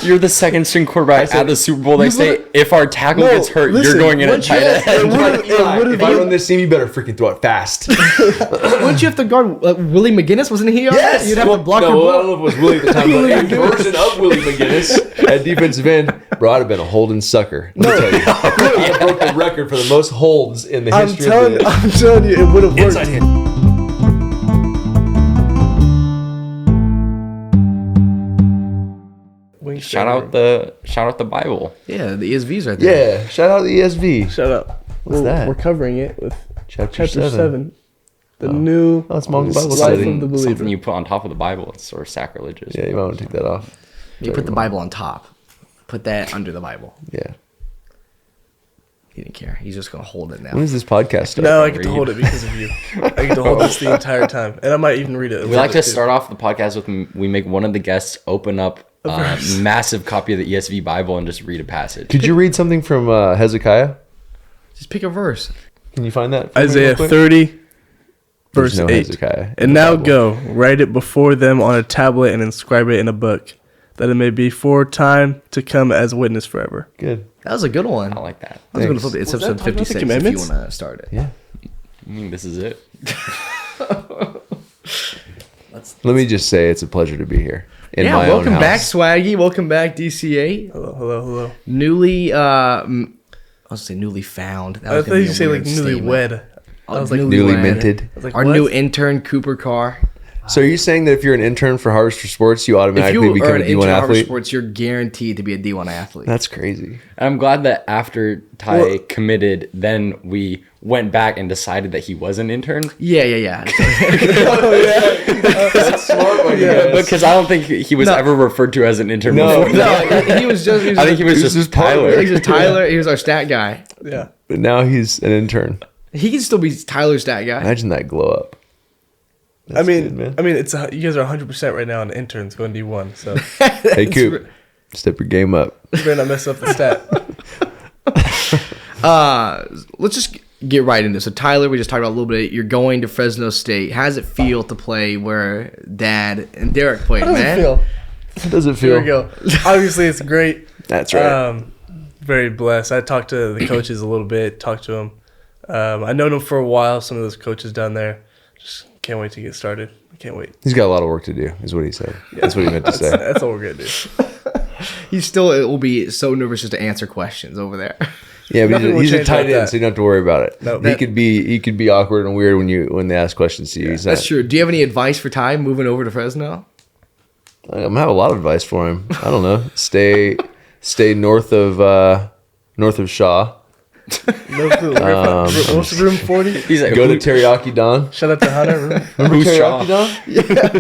You're the second string quarterback at the Super Bowl. They say if our tackle gets hurt, you're going in at tight end. If I run this team, you better freaking throw it fast. Wouldn't you have to guard Willie McGinnis? Wasn't he on that? You'd have to block your ball. I don't know if it was Willie at the time, but a version of Willie McGinnis at defensive end. Bro, I'd have been a holding sucker. Let me tell you. I broke the record for the most holds in the history of the... I'm telling you, it would have worked. Inside hand. Shout out the Bible. Yeah, the ESV's right there. Yeah, shout out the ESV. Shut up. What's that? We're covering it with Chapter 7. The new That's Mom's Bible life study. of the believer. Something you put on top of the Bible. It's sort of sacrilegious. Yeah, you might want to take that off. You put the Bible on top. Put that under the Bible. Yeah. He didn't care. He's just gonna hold it now. When does this podcast start? No, I get to hold it because of you. I get to hold this the entire time. And I might even read it. We like to start off the podcast with we make one of the guests open up a massive copy of the ESV Bible and just read a passage. Could you read something from Hezekiah? Just pick a verse. Can you find that? for me Isaiah real quick? 30, There's verse no 8. Hezekiah in And the now Bible. go, write it before them on a tablet and inscribe it in a book, that it may be for time to come as witness forever. Good. That was a good one. I like that. I was gonna Thanks. flip it. It's Was that episode talking about the 56 if you commandments? want to start it. Yeah. This is it. Let me just say it's a pleasure to be here in Yeah, my welcome own back, house. Swaggy. Welcome back, DCA. Hello. Newly, I was gonna say newly found. That I was thought gonna you be a say like weird statement. newlywed. I was like, Newly newlywed. minted. I was like, Our what? new intern, Cooper Carr. So are you saying that if you're an intern for Harvester Sports, you If automatically you become are a an D1 intern at Harvard athlete? Sports, you're guaranteed to be a D1 athlete. That's crazy. And I'm glad that after Ty committed, then we went back and decided that he was an intern. Yeah. That's smart by you guys. Because I don't think he was ever referred to as an intern No. before. No, he was just. I think he was just Tyler. He was Tyler. He was our stat guy. Yeah. But now he's an intern. He can still be Tyler's stat guy. Imagine that glow up. I mean, good, man. it's you guys are 100% right now on interns going D1, so Hey, Coop, step your game up. you better not mess up the stat. Let's just get right into it. So Tyler, we just talked about a little bit. You're going to Fresno State. How does it feel to play where Dad and Derek played, How does man? it feel? How does it Here feel? we go. Obviously, it's great. That's right. Very blessed. I talked to the coaches a little bit. Talked to them. I known them for a while. Some of those coaches down there. Just can't wait to get started. I can't wait. He's got a lot of work to do, is what he said. That's what he meant to say. That's all we're gonna do. He still will be so nervous just to answer questions over there. Yeah, but Nothing will he's a change tight about end, that. so you don't have to worry about it. No. He could be awkward and weird when they ask questions to you. He's That's not- true. Do you have any advice for Ty moving over to Fresno? I'm gonna have a lot of advice for him. I don't know. Stay north of Shaw. No clue. What's room 40? He's like, Go to Teriyaki Don. Shout out to Hunter. Remember Who's Teriyaki Shaw? Don? Yeah, I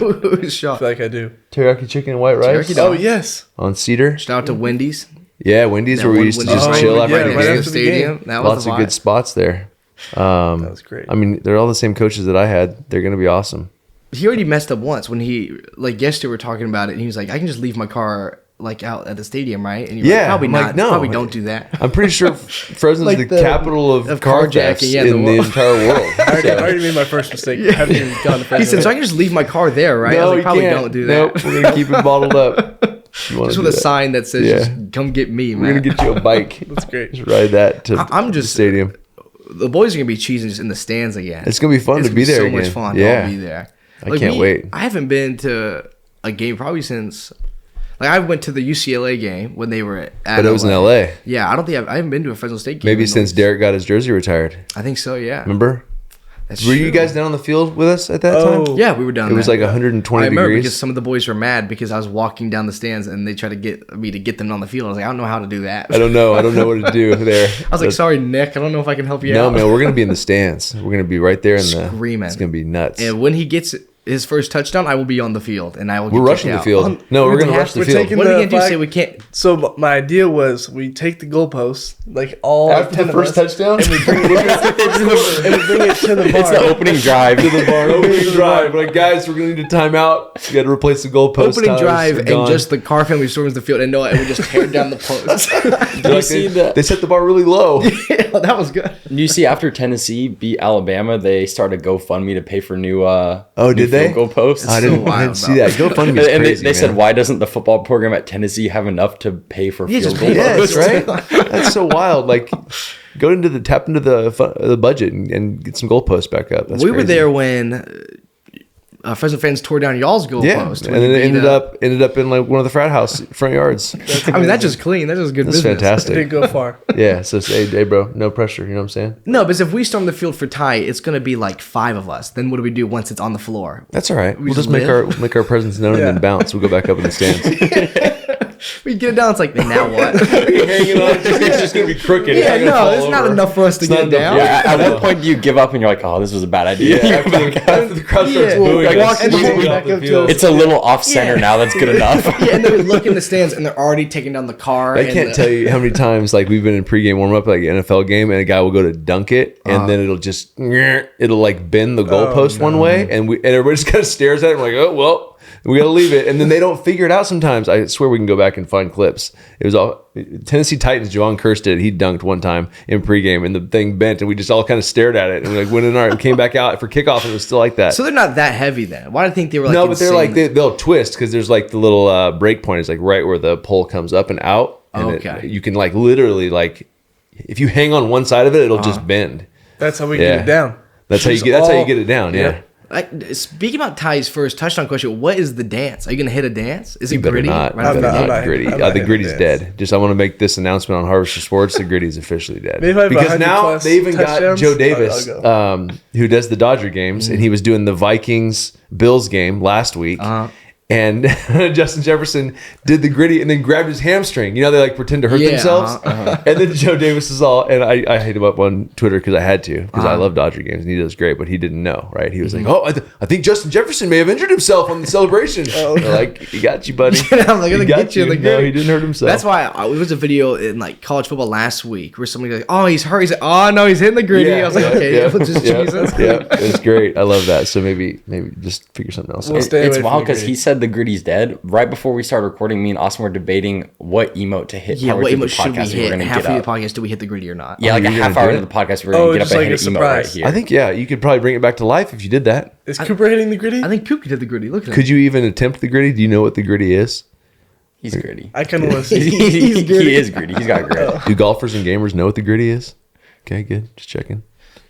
feel like I do. Teriyaki chicken and white rice Teriyaki Don. Oh yes. on Cedar. Shout out to Wendy's. Yeah, Wendy's where we used to just Wendy's. chill Oh, after yeah, the right game. after the stadium. game. That was Lots the of vibe. good spots there. That was great. I mean, they're all the same coaches that I had. They're gonna be awesome. He already messed up once when he yesterday we were talking about it and he was like, I can just leave my car out at the stadium, right? And you're Yeah, like, probably I'm not. like, no. Probably don't do that. I'm pretty sure Fresno's Like the the- capital of car thefts carjacking, yeah, in in the the world. entire world. I already made my first mistake. Haven't even gone to He Fresno. said, so I can just leave my car there, right? I was like, probably don't do that. Nope, we're gonna keep it bottled up. You wanna Just do with a that. sign that says, Yeah. just come get me, We're man. gonna get you a bike. That's great. Just ride that to I'm the just- stadium. The boys are going to be cheesing just in the stands again. It's gonna be fun It's to be gonna there so again. much fun Yeah, to be there. I can't wait. I haven't been to a game probably since... I went to the UCLA game when they were at But it was in LA. Yeah, I don't think I haven't been to a Fresno State game. Maybe in since those- Derek got his jersey retired. I think so, yeah. Remember? That's Were you true. guys down on the field with us at that Oh. time? Yeah, we were down It was there. like 120 I remember degrees. because some of the boys were mad because I was walking down the stands and they tried to get me to get them on the field. I was like, I don't know how to do that. I don't know what to do there. I was like, sorry, Nick, I don't know if I can help you No, out. man, we're gonna be in the stands. We're gonna be right there in the Screaming. It's gonna be nuts. And when he gets his first touchdown, I will be on the field and I will. We're get rushing kicked the out. field. No, we're gonna rush the we're field. taking What are we the gonna do? flag- Say we can't. So my idea was we take the goalposts, like all After 10 the of first us, touchdown, and we bring it to the bar. It's the opening drive. to the bar. Opening drive. Like, guys, we're gonna need a timeout. We got to replace the goalpost. Opening Tyler's drive and gone. just the Carr family storms the field and no, and we just tear down the post. They're like, see they, the- they set the bar really low. Yeah, that was good. You see, after Tennessee beat Alabama, they started GoFundMe to pay for new Oh, did new they? field goal posts. I didn't see that. GoFundMe is And crazy, they said, man. why doesn't the football program at Tennessee have enough to pay for field just goal pay posts? Yes, right? That's so wild. Like, tap into the budget and get some goalposts back up. That's we were crazy. there when Fresno fans tore down y'all's goal post. And then it ended up in like one of the frat house front yards. I mean, that's just clean. That's just good That's business. It fantastic. didn't go far. Yeah, so hey, bro, no pressure. You know what I'm saying? No, because if we storm the field for Ty, it's going to be like 5 of us. Then what do we do once it's on the floor? That's all right. We'll just just make live. our presence known and then bounce. We'll go back up in the stands. We get it down, it's like, then now what? Hanging on, it's just gonna be crooked. Yeah, no, it's not enough for us to get it down. Yeah, at what point do you give up and you're like, oh, this was a bad idea? Yeah, after the crowd starts Yeah. booing, Like, us, walk we and get back off the up to field. It's a little off center now. That's good enough. Yeah, and then we look in the stands and they're already taking down the car. I can't tell you how many times like we've been in pregame warm up like an NFL game and a guy will go to dunk it and then it'll like bend the goalpost one way and everybody just kind of stares at it and we're like, oh well, we gotta leave it, and then they don't figure it out sometimes. I swear we can go back and find clips. It was all Tennessee Titans. Javon Curse did it. He dunked one time in pregame and the thing bent and we just all kind of stared at it and we like went in our and came back out for kickoff and it was still like that. So they're not that heavy then. Why do I think they were like No, but they're like insane? they'll twist because there's like the little break point is like right where the pole comes up and out, and Okay. you can like literally like if you hang on one side of it, it'll just bend. That's how we get it down. That's how you get. That's how you get it down. Yeah. Speaking about Ty's first touchdown question, what is the dance? Are you gonna hit a dance? Is it You better gritty? not. Right You off the better gate? not gritty. I'm not The hitting gritty's dance. dead. Just I want to make this announcement on Harvester Sports. The gritty's officially dead. Maybe if I have Because 100 now plus they even got touchdowns, Joe I'll Davis, go. who does the Dodger games, and he was doing the Vikings Bills game last week. And Justin Jefferson did the gritty and then grabbed his hamstring. You know, they like pretend to hurt themselves. And then Joe Davis is all, and I hit him up on Twitter because I had to, because I love Dodger games and he does great, but he didn't know, right? He was like, oh, I think Justin Jefferson may have injured himself on the celebration. They're like, he got you, buddy. I'm like, He gonna got get you in the No, gritty. he didn't hurt himself. That's why it was a video in like college football last week where somebody like, oh, he's hurt. He's like, oh no, he's hitting the gritty. I was like, okay, just Jesus. Yeah, it's great. I love that. So maybe just figure something else We'll out. stay It's away from wild the because gritty. he said the gritty's dead. Right before we started recording, me and Austin were debating what emote to hit. Yeah, partway what through the emote should we podcast we were hit? gonna Halfway get through up. the podcast, do we hit the gritty or not? Yeah, like a you're half gonna hour do into the podcast, we were going to get up just and like hit a an emote right surprise. here. I think, yeah, you could probably bring it back to life if you did that. Is Cooper hitting the gritty? I think Poop hit the gritty. Look at him. Could you even attempt the gritty? Do you know what the gritty is? He's gritty. I kind of want to see. He is gritty. He's got grit. Do golfers and gamers know what the gritty is? Okay, good. Just checking.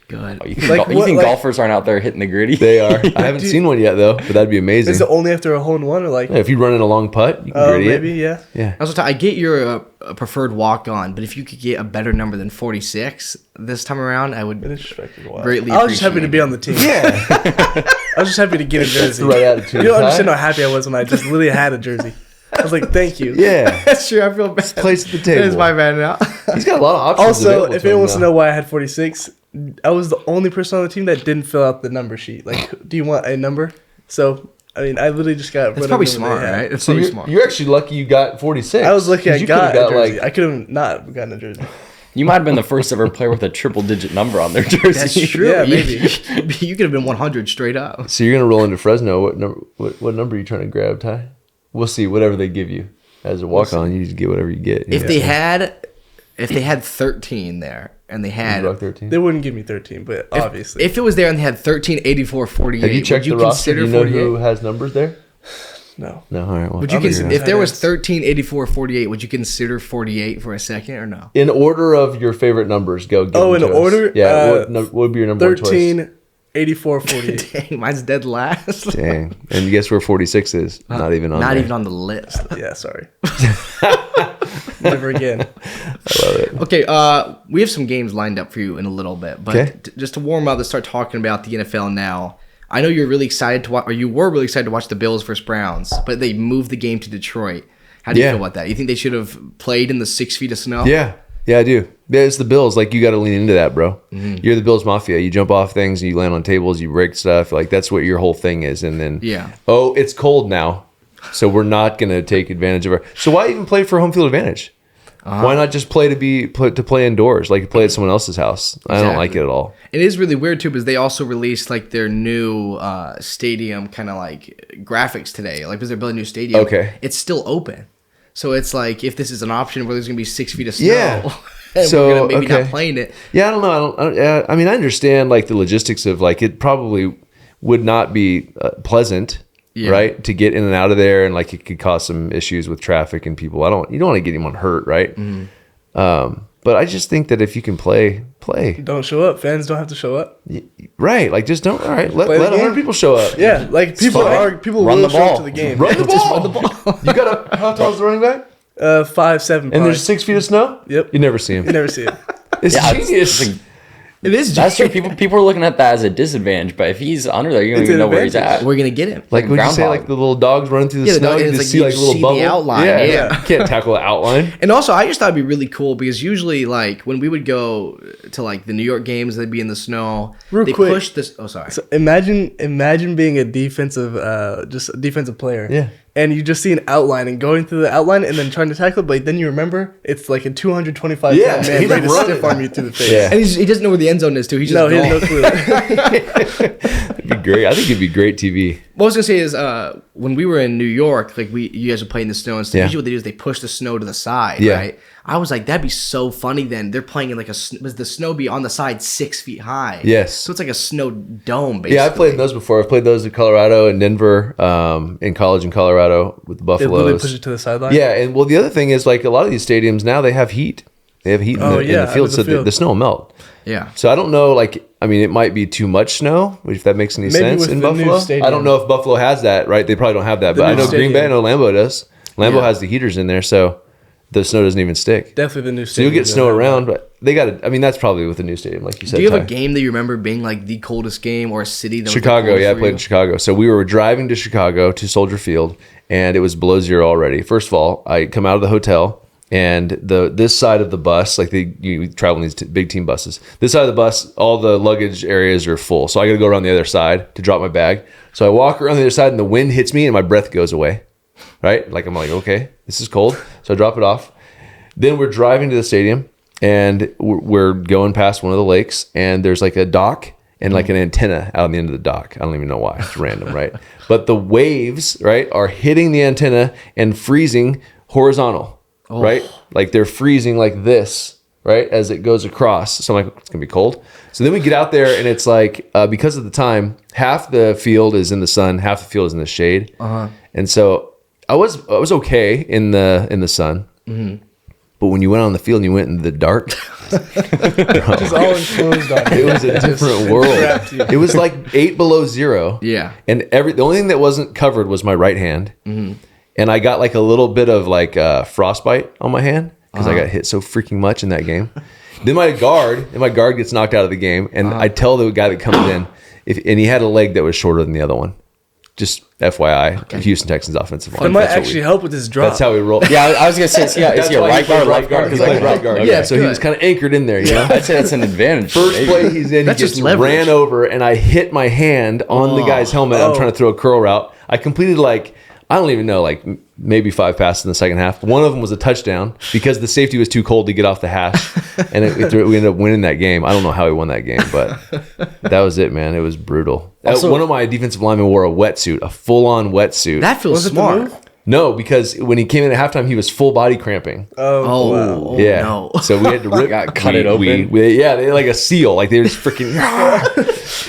Good. You think, Like you what, think like- golfers aren't out there hitting the gritty? They are. I haven't seen one yet though, but that'd be amazing. Is it only after a hole in one or like? Yeah, if you run in a long putt, you can Oh, gritty maybe it. yeah. Yeah. I was I get your preferred walk on, but if you could get a better number than 46 this time around, I would Greatly greatly I was just happy to appreciate be on the team. Yeah. I was just happy to get a jersey. the right attitude, You don't Ty. understand how happy I was when I just literally had a jersey. I was like, thank you. Yeah. That's true. I feel bad. Place at the That is table. my bad now. He's got a lot of options. Also, available if to him anyone wants to now. know why I had 46, I was the only person on the team that didn't fill out the number sheet. Like, do you want a number? So, I mean, I literally just got. It's whatever probably number smart, they had. right? It's So probably smart. you're actually lucky you got 46. I was lucky I 'Cause you got could've a jersey. like I could have not gotten a jersey. You might have been the first ever player with a triple-digit number on their jersey. That's true. Yeah, You- maybe. You could have been 100 straight up. So you're gonna roll into Fresno. What number are you trying to grab, Ty? We'll see. Whatever they give you as a walk on, you just get whatever you get. If they had 13 there and they had rock 13. They wouldn't give me 13, but obviously. if it was there and they had 13, 84, 48, Have you checked would the you roster? Do consider you know 48? who has numbers there? no. No. All right. Well, Would you I'll figure consider it out. if there was That is- 13, 84, 48? Would you consider 48 for a second or no? In order of your favorite numbers, go. Give Oh, them in to us. order? Yeah. What would be your number one choice? 13, 84, 48. Dang, mine's dead last. Dang. And guess where 46 is? Not even on Not there. even on the list. Yeah, sorry. Never again. Okay, we have some games lined up for you in a little bit, but Okay. just to warm up, let's start talking about the NFL now. I know you're really excited to watch, or you were really excited to watch the Bills versus Browns, but they moved the game to Detroit. How do you Yeah. feel about that? You think they should have played in the 6 feet of snow? Yeah. Yeah, I do. Yeah, it's the Bills. Like, you got to lean into that, bro. Mm-hmm. You're the Bills Mafia. You jump off things, you land on tables, you break stuff. Like, that's what your whole thing is. And then, Yeah. oh, it's cold now, so we're not going to take advantage of our. So why even play for home field advantage? Why not just play to play indoors, like play at someone else's house? I don't like it at all. It is really weird too because they also released like their new stadium kind of like graphics today. Like because they're building a new stadium. Okay. It's still open. So it's like if this is an option where there's gonna be 6 feet of snow, Yeah. and So, we're gonna maybe not okay. playing it. Yeah, I don't know. I mean, I understand like the logistics of like it probably would not be pleasant. Yeah. Right, to get in and out of there, and like it could cause some issues with traffic and people. You don't want to get anyone hurt, right? But I just think that if you can play, Don't show up. Fans don't have to show up. right? Like just don't. All right, let Play the 100 game. people show up. Yeah, like people Run will the show up ball. to the game. Run the ball. You got how tall is the running back? 5'7", And probably. there's 6 feet of snow. Yep. You never see him. You never see it. It's Yeah, genius. It is. That's true. People are looking at that as a disadvantage, but if he's under there, you don't It's even an know where he's advantage. at. We're gonna get him. Like would you say groundhog. like the little dogs running through the Yeah, snow? and You it's just like see you like a little see the bubble. outline, Yeah, yeah. You can't tackle the outline. And also, I just thought it'd be really cool because usually, like when we would go to like the New York games, they'd be in the snow. Real they quick. push this. Oh, sorry. So imagine being a defensive, just a defensive player. Yeah. And you just see an outline and going through the outline and then trying to tackle it, but then you remember it's like a 225 Yeah, pound man he's ready to running. stiff arm you through the face. Yeah. And he doesn't know where the end zone is too. He's just No, he has no gone. clue. It'd be great. I think it'd be great TV. What I was gonna say is, when we were in New York, like you guys were playing the snow and stuff. Yeah. Usually, what they do is they push the snow to the side, Yeah. right? I was like, that'd be so funny. Then they're playing in like was the snow be on the side 6 feet high? Yes. So it's like a snow dome, basically. Yeah, I've played in those before. I've played those in Colorado and Denver, in college in Colorado with the They literally Buffaloes. push it to the sideline. Yeah, and well, the other thing is like a lot of these stadiums now they have heat. They have heat in Oh, the yeah, field, under so the field. the snow will melt. Yeah. So I don't know, like, I mean, it might be too much snow, if that makes any Maybe sense with in the new Buffalo. stadium. I don't know if Buffalo has that, right? They probably don't have that, The but I new know Green Bay, I stadium. know Lambeau does. Lambeau Yeah. has the heaters in there, so the snow doesn't even stick. Definitely the new So stadium. you'll get snow around, but they got to, I mean, that's probably with the new stadium, like you said. Do you have a Ty. game that you remember being like the coldest game or a city that was Chicago, the coldest yeah, I for played you? in Chicago. So we were driving to Chicago to Soldier Field, and it was below zero already. First of all, I come out of the hotel, and this side of the bus, like you travel in these big team buses. This side of the bus, all the luggage areas are full, so I got to go around the other side to drop my bag. So I walk around the other side, and the wind hits me, and my breath goes away. Right? Like I'm like, okay, this is cold. So I drop it off. Then we're driving to the stadium, and we're going past one of the lakes, and there's like a dock and like an antenna out on the end of the dock. I don't even know why. It's random, right? But the waves, right, are hitting the antenna and freezing horizontal, right? Like they're freezing like this, right, as it goes across. So I'm like, it's going to be cold. So then we get out there, and it's like, because of the time, half the field is in the sun, half the field is in the shade. And so I was okay in the sun. But when you went on the field and you went in the dark, Just all enclosed on it was a different world. trapped you. It was like 8 below zero. Yeah. And the only thing that wasn't covered was my right hand. And I got like a little bit of like frostbite on my hand because I got hit so freaking much in that game. Then my guard gets knocked out of the game, and I tell the guy that comes in, and he had a leg that was shorter than the other one. Just FYI, Houston Texans offensive line. That might That's what actually help with his drop. That's how we roll. Yeah, I was gonna say, is he a why right he guard or played left guard? He's like right guard. Okay. Yeah, so he was Good. kind of anchored in there, you know. I'd say that's an advantage. First maybe. play he's in, That's he just gets leverage. ran over, and I hit my hand on the guy's helmet. I'm trying to throw a curl route. I completed like, I don't even know, like maybe 5 passes in the second half. One of them was a touchdown because the safety was too cold to get off the hash, and we ended up winning that game. I don't know how we won that game, but that was it, man. It was brutal. Also- One of my defensive linemen wore a wetsuit, a full-on wetsuit. That feels Was it the smart. move? No, because when he came in at halftime, he was full body cramping. Oh, Yeah. no. So we had to rip. Got cut it open? Yeah, they like a seal. Like they just freaking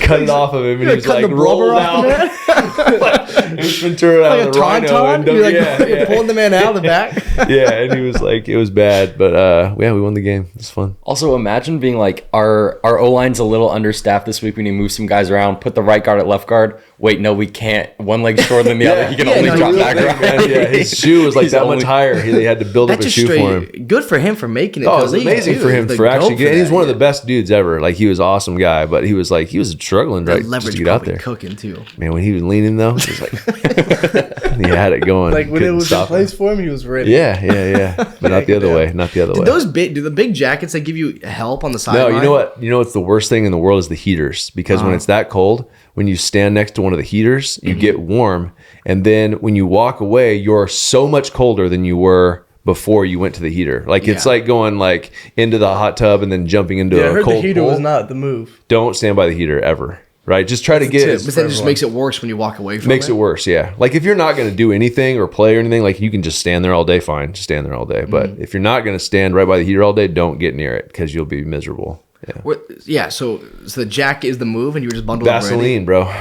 cut it off of him, and he was cut like the blubber rolled off out. It was Ventura out Like of a the rhino. tauntaun? And You're like yeah, pulling the man out of the back. yeah, and he was like, it was bad, but yeah, we won the game. It was fun. Also, imagine being like, our O-line's a little understaffed this week. We need to move some guys around, put the right guard at left guard. Wait, no, we can't. One leg's shorter than the other. He can only no, drop real back thing, right. man. Yeah, his shoe was like He's that only- much higher. They had to build up That's a just shoe for him. straight. Good for him for making it. Oh, to it was the league, amazing too. for him Like, for go actually getting. that, He's one of yeah. the best dudes ever. Like he was an awesome guy, but he was struggling The right just leverage to get out probably there. cooking too. Man, when he was leaning though, it was like he had it going. Like when it Couldn't was in stop him. place for him, he was ready. Yeah. But not the other way. Not the other way. Do the big jackets that give you help on the No, sideline? you know what? You know what's the worst thing in the world is the heaters. Because when it's that cold, when you stand next to one of the heaters, you get warm, and then when you walk away, you're so much colder than you were before you went to the heater. Like it's Yeah. like going like into the hot tub and then jumping into Yeah, I a heard cold the heater pool. was not the move. Don't stand by the heater ever. Right? Just try to That's a get tip. But then it just everyone. makes it worse when you walk away from makes it. it worse. Yeah. Like if you're not going to do anything or play or anything, like you can just stand there all day. Fine, just stand there all day. But if you're not going to stand right by the heater all day, don't get near it because you'll be miserable. Yeah. Yeah, so the jacket is the move, and you were just bundled up ready. Vaseline, bro.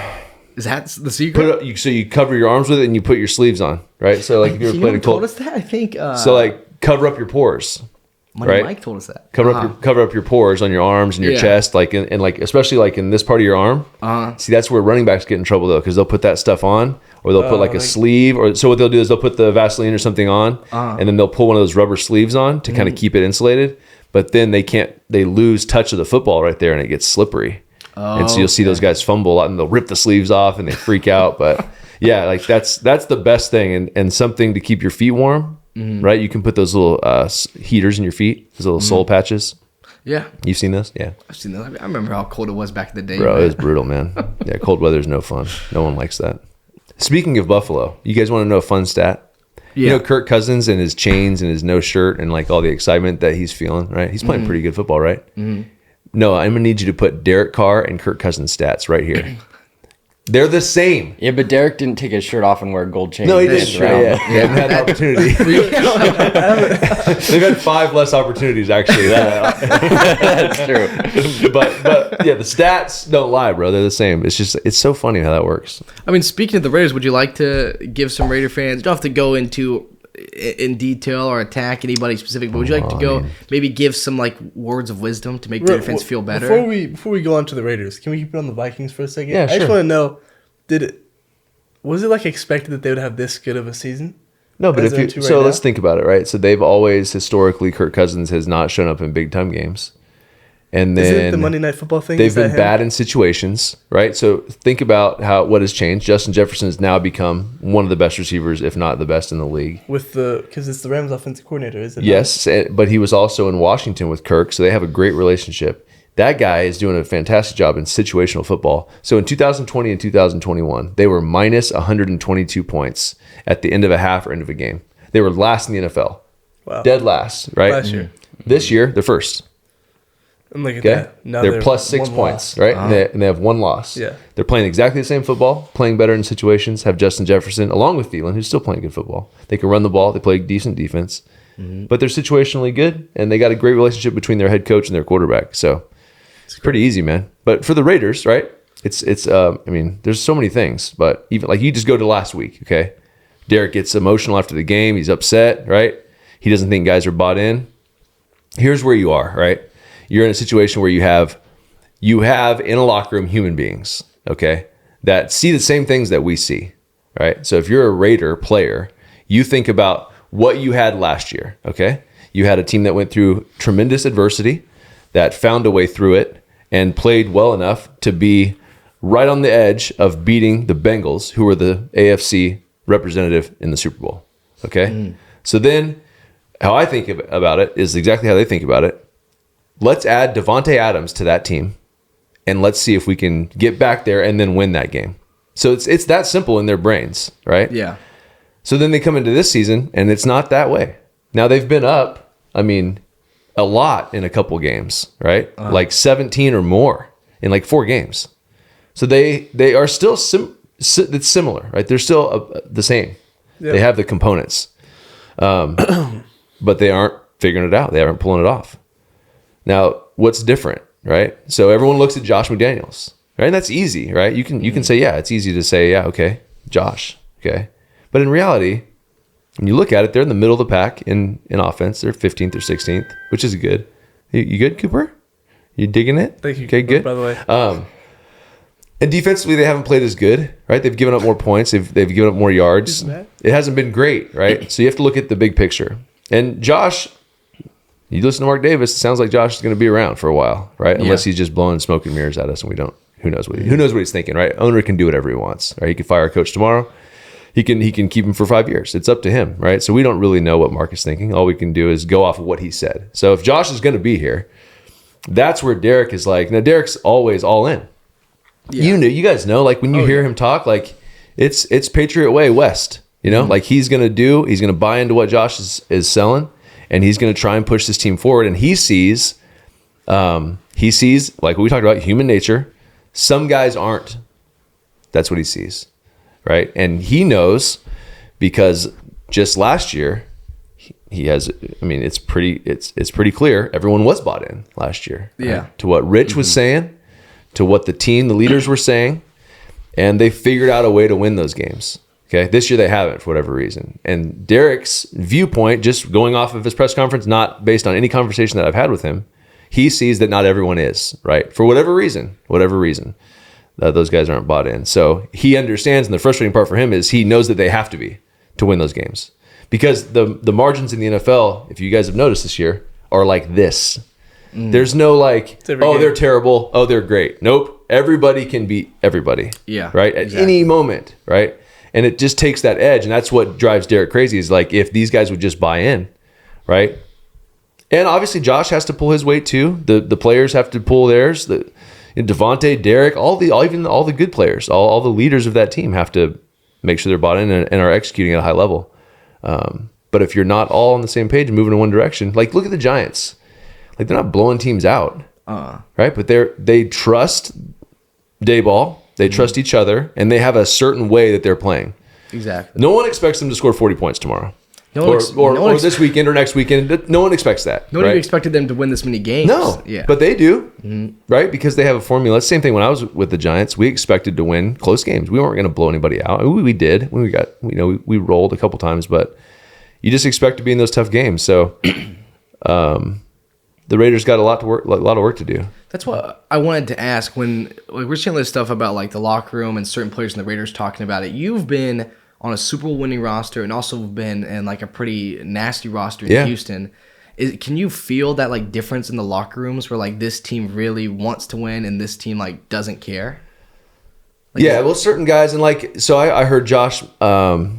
Is that the secret? So you cover your arms with it and you put your sleeves on, right? So like if you were playing a told cold, us that? I think. so like cover up your pores. Money right? Mike told us that. Cover up your pores on your arms and your chest, like and like especially like in this part of your arm. See, that's where running backs get in trouble though, because they'll put that stuff on, or they'll put like a sleeve, or so what they'll do is they'll put the Vaseline or something on, and then they'll pull one of those rubber sleeves on to kind of keep it insulated. But then they lose touch of the football right there, and it gets slippery. And so you'll see those guys fumble a lot, and they'll rip the sleeves off, and they freak out. But yeah, like that's the best thing, and something to keep your feet warm. Right, you can put those little heaters in your feet, those little sole patches. Yeah, you've seen those. Yeah, I've seen those. I remember how cold it was back in the day. Bro, it was brutal, man. Yeah, cold weather is no fun. No one likes that. Speaking of Buffalo, you guys want to know a fun stat? Yeah. You know Kirk Cousins and his chains and his no shirt and like all the excitement that he's feeling. Right, he's playing pretty good football, right? No, I'm gonna need you to put Derek Carr and Kirk Cousins stats right here. They're the same. Yeah, but Derek didn't take his shirt off and wear a gold chain. No, he didn't. Right? Yeah, he haven't had an opportunity. They've had 5 less opportunities, actually. That's true. But yeah, the stats don't lie, bro. They're the same. It's so funny how that works. I mean, speaking of the Raiders, would you like to give some Raider fans, you don't have to go into in detail or attack anybody specific, but would you like to go maybe give some like words of wisdom to make Raider fans feel better? Before we go on to the Raiders, can we keep it on the Vikings for a second? Yeah, sure. I just want to know, was it like expected that they would have this good of a season? No, but let's think about it, right? So they've always historically, Kirk Cousins has not shown up in big time games. And then is it the Monday Night Football thing? They've been bad in situations, right? So think about what has changed. Justin Jefferson has now become one of the best receivers, if not the best in the league. Because it's the Rams offensive coordinator, is it? Yes, but he was also in Washington with Kirk, so they have a great relationship. That guy is doing a fantastic job in situational football. So in 2020 and 2021, they were minus 122 points at the end of a half or end of a game. They were last in the NFL. Wow. Dead last, right? Last year. This year, they're first. And look at that. Now they're plus 6 points, right? And they have 1 loss. Yeah. They're playing exactly the same football, playing better in situations, have Justin Jefferson, along with Thielen, who's still playing good football. They can run the ball. They play decent defense. But they're situationally good, and they got a great relationship between their head coach and their quarterback. So it's pretty easy, man. But for the Raiders, right, it's I mean, there's so many things. But even like you just go to last week, okay? Derek gets emotional after the game. He's upset, right? He doesn't think guys are bought in. Here's where you are, right? You're in a situation where you have in a locker room human beings, okay, that see the same things that we see, right? So if you're a Raider player, you think about what you had last year, okay? You had a team that went through tremendous adversity, that found a way through it and played well enough to be right on the edge of beating the Bengals, who were the AFC representative in the Super Bowl, okay? So then how I think about it is exactly how they think about it. Let's add Devontae Adams to that team, and let's see if we can get back there and then win that game. So it's that simple in their brains, right? Yeah. So then they come into this season, and it's not that way. Now they've been up, I mean, a lot in a couple games, right? Like 17 or more in like 4 games. So they are still it's similar, right? They're still the same. Yep. They have the components, but they aren't figuring it out. They aren't pulling it off. Now, what's different, right? So everyone looks at Josh McDaniels, right? And that's easy, right? You can say, yeah, it's easy to say, yeah, okay, Josh, okay. But in reality, when you look at it, they're in the middle of the pack in offense. They're 15th or 16th, which is good. You good, Cooper? You digging it? Thank you. Okay, good. By the way. And defensively, they haven't played as good, right? They've given up more points. They've given up more yards. It hasn't been great, right? So you have to look at the big picture. And Josh, you listen to Mark Davis, it sounds like Josh is going to be around for a while, right? Unless he's just blowing smoke and mirrors at us and we don't. Who knows what he's thinking, right? Owner can do whatever he wants, right? He can fire a coach tomorrow. He can keep him for 5 years. It's up to him, right? So we don't really know what Mark is thinking. All we can do is go off of what he said. So if Josh is going to be here, that's where Derek is like. Now Derek's always all in. Yeah. You guys know, like when you hear him talk, like it's Patriot way West. You know, like he's going to buy into what Josh is selling, and he's going to try and push this team forward. And he sees like we talked about, human nature. Some guys aren't. That's what he sees. Right. And he knows because just last year he has, I mean, it's pretty clear. Everyone was bought in last year. Yeah. Right? To what Rich was saying, to what the leaders were saying. and they figured out a way to win those games. Okay, this year they haven't for whatever reason. And Derek's viewpoint, just going off of his press conference, not based on any conversation that I've had with him, he sees that not everyone is, right? For whatever reason, those guys aren't bought in. So he understands, and the frustrating part for him is he knows that they have to be to win those games. Because the margins in the NFL, if you guys have noticed this year, are like this. There's no like, oh, they're terrible, oh, they're great. Nope, everybody can beat everybody. Yeah, right? At any moment, right? And it just takes that edge, and that's what drives Derek crazy. Is like if these guys would just buy in, right? And obviously Josh has to pull his weight too. The players have to pull theirs. Devontae, Derek, all the good players, all the leaders of that team have to make sure they're bought in and are executing at a high level. But if you're not all on the same page and moving in one direction, like look at the Giants, like they're not blowing teams out, right? But they trust Dayball. They trust each other, and they have a certain way that they're playing. Exactly. No one expects them to score 40 points tomorrow. Or this weekend or next weekend. No one expects that. No one even expected them to win this many games. No, but they do, right? Because they have a formula. Same thing when I was with the Giants. We expected to win close games. We weren't going to blow anybody out. We did. We rolled a couple times, but you just expect to be in those tough games. So the Raiders got a lot of work to do. That's what I wanted to ask when we're seeing this stuff about like the locker room and certain players in the Raiders talking about it. You've been on a Super Bowl winning roster and also been in like a pretty nasty roster in Houston. Can you feel that like difference in the locker rooms where like this team really wants to win and this team like doesn't care? Like, well, certain guys, and like, so I heard Josh,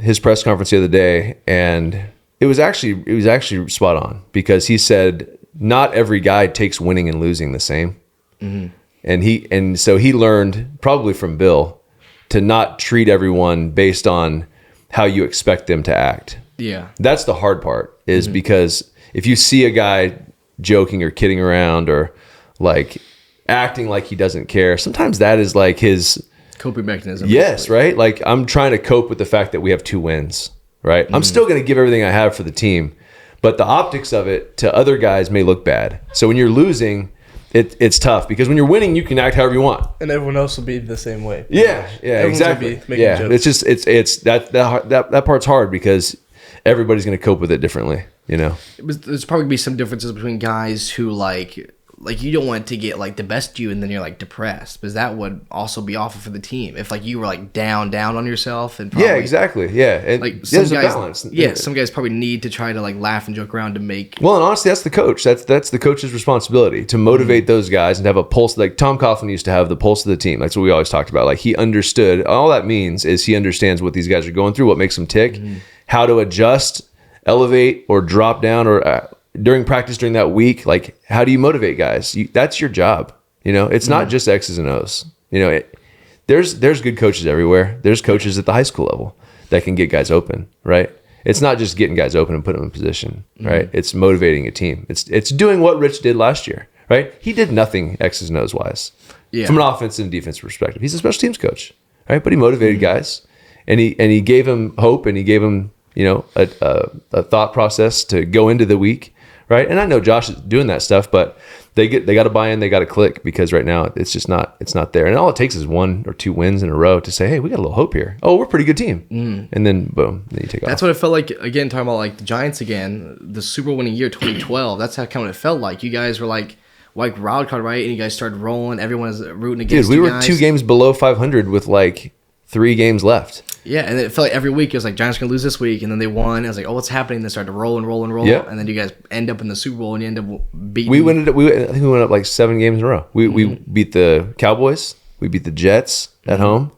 his press conference the other day, and it was actually spot on because he said not every guy takes winning and losing the same. And so he learned probably from Bill to not treat everyone based on how you expect them to act. Yeah. That's the hard part is because if you see a guy joking or kidding around or like acting like he doesn't care, sometimes that is like his coping mechanism. Yes, right? Like I'm trying to cope with the fact that we have 2 wins, right? I'm still going to give everything I have for the team, but the optics of it to other guys may look bad. So when you're losing, it's tough because when you're winning, you can act however you want, and everyone else will be the same way. Yeah, exactly. Jokes. It's just it's that part's hard because everybody's going to cope with it differently. There's probably be some differences between guys who like you don't want to get like the best of you and then you're like depressed because that would also be awful for the team if like you were like down on yourself and probably, exactly like some there's guys, a balance. Some guys probably need to try to like laugh and joke around to make and honestly that's the coach, that's the coach's responsibility to motivate those guys and have a pulse. Like Tom Coughlin used to have the pulse of the team. That's what we always talked about. Like he understood, all that means is he understands what these guys are going through, what makes them tick, how to adjust, elevate or drop down or during practice during that week, like how do you motivate guys? That's your job. It's not just X's and O's. There's good coaches everywhere. There's coaches at the high school level that can get guys open, right? It's not just getting guys open and putting them in position, right? It's motivating a team. It's doing what Rich did last year, right? He did nothing X's and O's wise from an offensive and defensive perspective. He's a special teams coach, right? But he motivated guys, and he gave them hope, and he gave them a thought process to go into the week. Right. And I know Josh is doing that stuff, but they got to buy in, they got to click because right now it's just not there. And all it takes is 1 or 2 wins in a row to say, hey, we got a little hope here. Oh, we're a pretty good team. And then boom, then you take off. That's what it felt like, again, talking about like the Giants again, the Super Bowl winning year 2012. That's how kind of it felt like. You guys were like wild card, right? And you guys started rolling. Everyone was rooting against you guys. We were 2 games below 500 with like 3 games left. Yeah, and it felt like every week it was like Giants going to lose this week, and then they won. I was like, oh, what's happening? They started to roll, yeah. And then you guys end up in the Super Bowl, and you end up beating. I think we went up like 7 games in a row. We beat the Cowboys, we beat the Jets at home,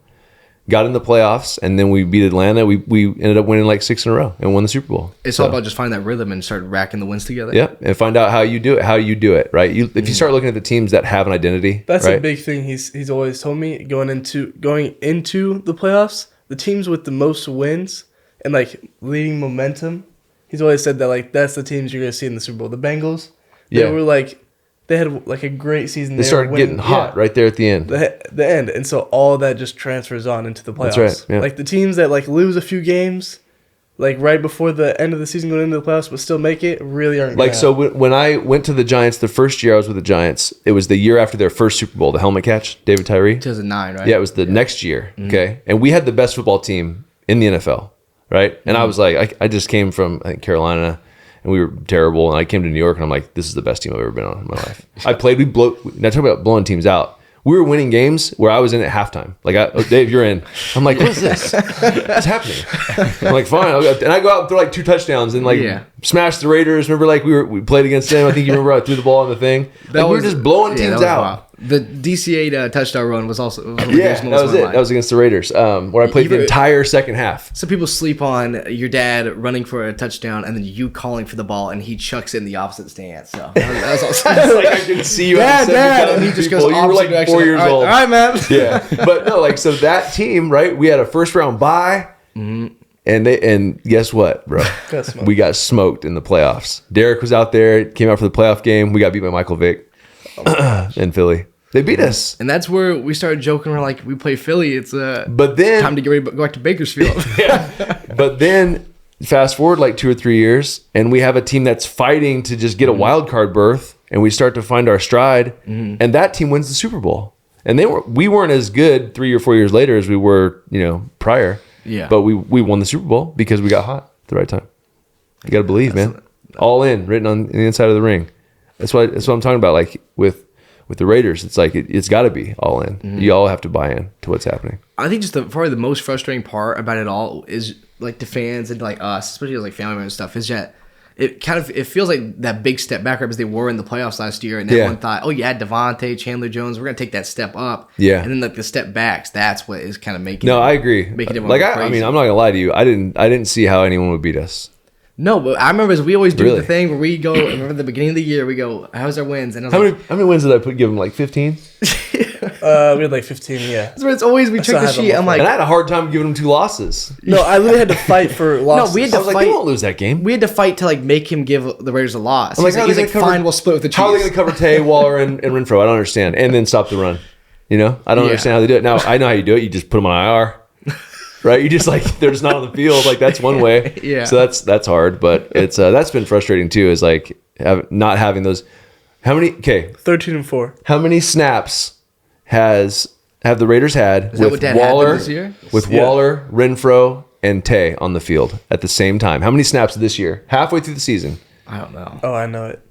got in the playoffs, and then we beat Atlanta. We ended up winning like 6 in a row and won the Super Bowl. It's all about just finding that rhythm and start racking the wins together. Yeah, and find out how you do it, right? If you start looking at the teams that have an identity, that's right? a big thing. He's always told me going into the playoffs. The teams with the most wins and like leading momentum, he's always said that like that's the teams you're gonna see in the Super Bowl. The Bengals, they had like a great season. They started getting hot right there at the end. The end, and so all that just transfers on into the playoffs. That's right. Yeah. Like the teams that like lose a few games, like right before the end of the season going into the playoffs, but still make it, really aren't. Like, so when I went to the Giants, the first year I was with the Giants, it was the year after their first Super Bowl, the helmet catch, David Tyree. 2009, right? Yeah, it was the next year. Okay. And we had the best football team in the NFL, right? And I was like, I just came from, I think, Carolina, and we were terrible. And I came to New York, and I'm like, this is the best team I've ever been on in my life. Now talk about blowing teams out. We were winning games where I was in at halftime. Like, Dave, you're in. I'm like, what is this? What's happening? I'm like, fine. And I go out and throw like 2 touchdowns and smash the Raiders. Remember, like we played against them. I think you remember I threw the ball on the thing. We were just blowing teams out. Wild. The DC8 touchdown run was also that was it. That was against the Raiders, where I played the entire second half. Some people sleep on your dad running for a touchdown and then you calling for the ball and he chucks it in the opposite stance. So that was awesome. Like I could see you, Dad, and he just goes opposite. You were like direction. 4 years old. All right, man. Yeah, but no, like so that team, right? We had a first round bye, and guess what, bro? We got smoked in the playoffs. Derek was out there, came out for the playoff game. We got beat by Michael Vick in Philly. They beat us. And that's where we started joking. We're like, we play Philly. It's but then time to get ready to go back to Bakersfield. But then fast forward like 2 or 3 years, and we have a team that's fighting to just get a wild card berth, and we start to find our stride, and that team wins the Super Bowl. And we weren't as good 3 or 4 years later as we were, prior. Yeah. But we won the Super Bowl because we got hot at the right time. You got to believe, man. All in, written on the inside of the ring. That's what I'm talking about. Like with the Raiders, it's like it's got to be all in. You all have to buy in to what's happening. I think just probably the most frustrating part about it all is like the fans and like us, especially like family members and stuff, is that it feels like that big step back as they were in the playoffs last year, and everyone thought, oh, you had Devontae, Chandler Jones, we're gonna take that step up. Yeah, and then like the step backs, that's what is kind of making. No, I agree. Making it like I mean, I'm not gonna lie to you. I didn't see how anyone would beat us. No, but I remember as we always do the thing where we go. Remember the beginning of the year, we go, "How's our wins?" And I was how many wins did I give them? Like 15. We had like 15. Yeah, that's where it's always we check the sheet. I'm like, and I had a hard time giving them 2 losses. No, I literally had to fight for losses. No, we had to fight. Like, they won't lose that game. We had to fight to like make him give the Raiders a loss. I'm like, he's like, fine, we'll split with the Chiefs. How are they going to cover Tay, Waller, and Renfro? I don't understand. And then stop the run. I don't understand how they do it. Now I know how you do it. You just put them on IR. Right, you just like they're just not on the field. Like that's one way. Yeah. So that's hard, but it's that's been frustrating too. Is like not having those. How many? Okay. 13-4. How many snaps have the Raiders had with Waller, Waller, Renfro, and Tay on the field at the same time? How many snaps this year? Halfway through the season. I don't know. Oh, I know it.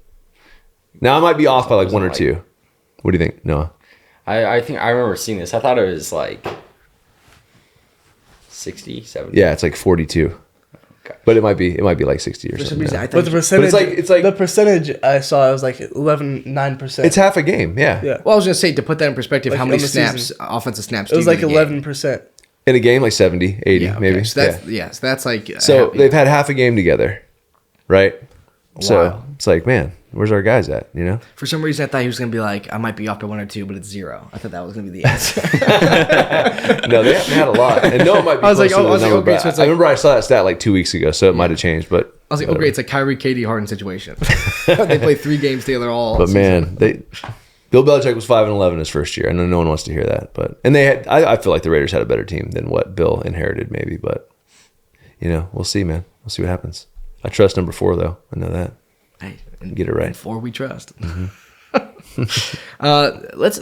Now I might be off by like 1 or 2. What do you think, Noah? I think I remember seeing this. I thought it was like 60, 70. Yeah, it's like 42. Okay. But it might be like 60 or something. But the percentage, it's like the percentage I saw, it was like 9%. It's half a game, yeah. Well, I was gonna say, to put that in perspective, like how many snaps, offensive snaps? It was like 11% in a game, like 70, 80, maybe. Okay. So that's so that's like they've had half a game together, right? Wow. So it's like, man, where's our guys at? For some reason, I thought he was gonna be like, I might be off by 1 or 2, but it's 0. I thought that was gonna be the answer. No, they haven't had a lot, and no, it might be. I remember I saw that stat like 2 weeks ago, so it might have changed. But I was like, great, it's a Kyrie, Katie, Harden situation. They played 3 games together all. But man, Bill Belichick was 5-11 his first year. I know no one wants to hear that, but and they had. I feel like the Raiders had a better team than what Bill inherited, maybe. But we'll see, man. We'll see what happens. I trust number 4 though. I know that. Hey, get it right. And 4 we trust. Let's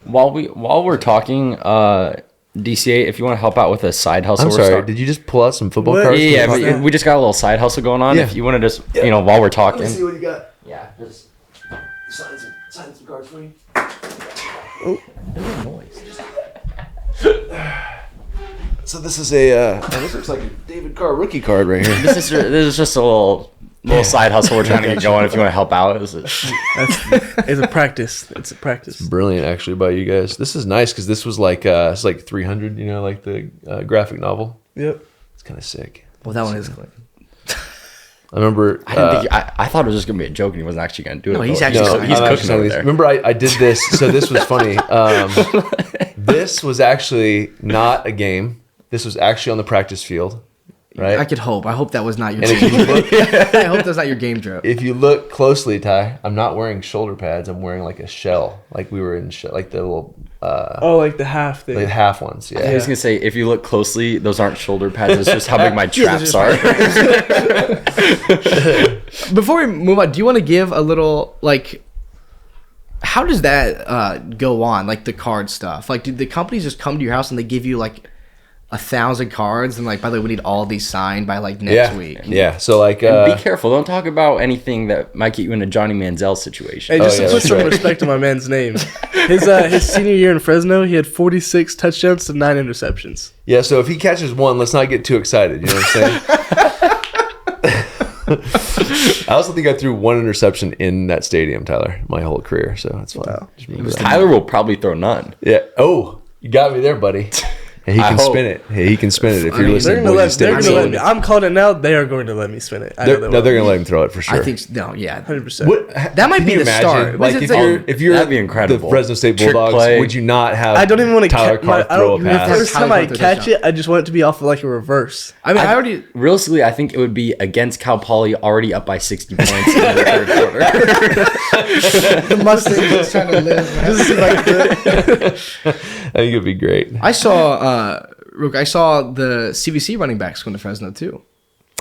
while we're talking, DCA, if you want to help out with a side hustle. I'm sorry. Did you just pull out some football cards? Yeah, but we just got a little side hustle going on. Yeah. If you want to just while we're talking. Let me see what you got. Yeah, just sign some cards for me. Oh, there's no noise. So this is this looks like a David Carr rookie card right here. This is just a little side hustle we're trying to get going. If you want to help out, it's a practice. It's a practice. Brilliant, actually, by you guys. This is nice because this was like it's like 300. Like the graphic novel. Yep. It's kind of sick. Well, that one is clean. I remember. I didn't think. I thought it was just gonna be a joke, and he wasn't actually gonna do it. No, he's actually he's cooking over there. Remember, I did this. So this was funny. This was actually not a game. This was actually on the practice field. right? I could hope. I hope that was not your And if game. you look, I hope that's not your game drip. if you look closely, Ty, I'm not wearing shoulder pads. I'm wearing like a shell, like we were in, like the little, like the half thing. the half ones. I Yeah. was gonna say, if you look closely, those aren't shoulder pads. It's just how big my traps are. Before we move on, do you want to give a little, like, how does that go on, like the card stuff? Like, do the companies just come to your house and they give you like 1,000 cards and like, by the way, we need all these signed by like next week? Yeah. So like, And be careful. Don't talk about anything that might get you in a Johnny Manziel situation. Hey, just yeah, to put that's some right. respect on my man's name. His senior year in Fresno, he had 46 touchdowns to 9 interceptions. yeah. So if he catches one, let's not get too excited. You know what I'm saying? I also think I threw one interception in that stadium, Tyler, my whole career. So that's fine. Wow. Just remember that. Tyler will probably throw none. Yeah. Oh, you got me there, buddy. And he I can hope. spin it. Hey, he can spin it. If I you're mean, listening, They're boys, gonna you let, stay they're with gonna let me. me. I'm calling it now. They are going to let me spin it. I know They're going to let him throw it for sure. I think no, yeah. 100%. What, That might can be you the start. Like It's if you're That'd be incredible. the Fresno State Trick Bulldogs, play. would you not have? I don't even want to Tyler catch. Carr I throw a don't. The pass? first time Tyler I Carr catch touchdown. it, I just want it to be off of like a reverse. I mean, I already. Realistically, I think it would be against Cal Poly, already up by 60 points in the third quarter. The Mustangs is trying to live. Just see if I could. I think it'd be great. I saw the CVC running backs going to Fresno too.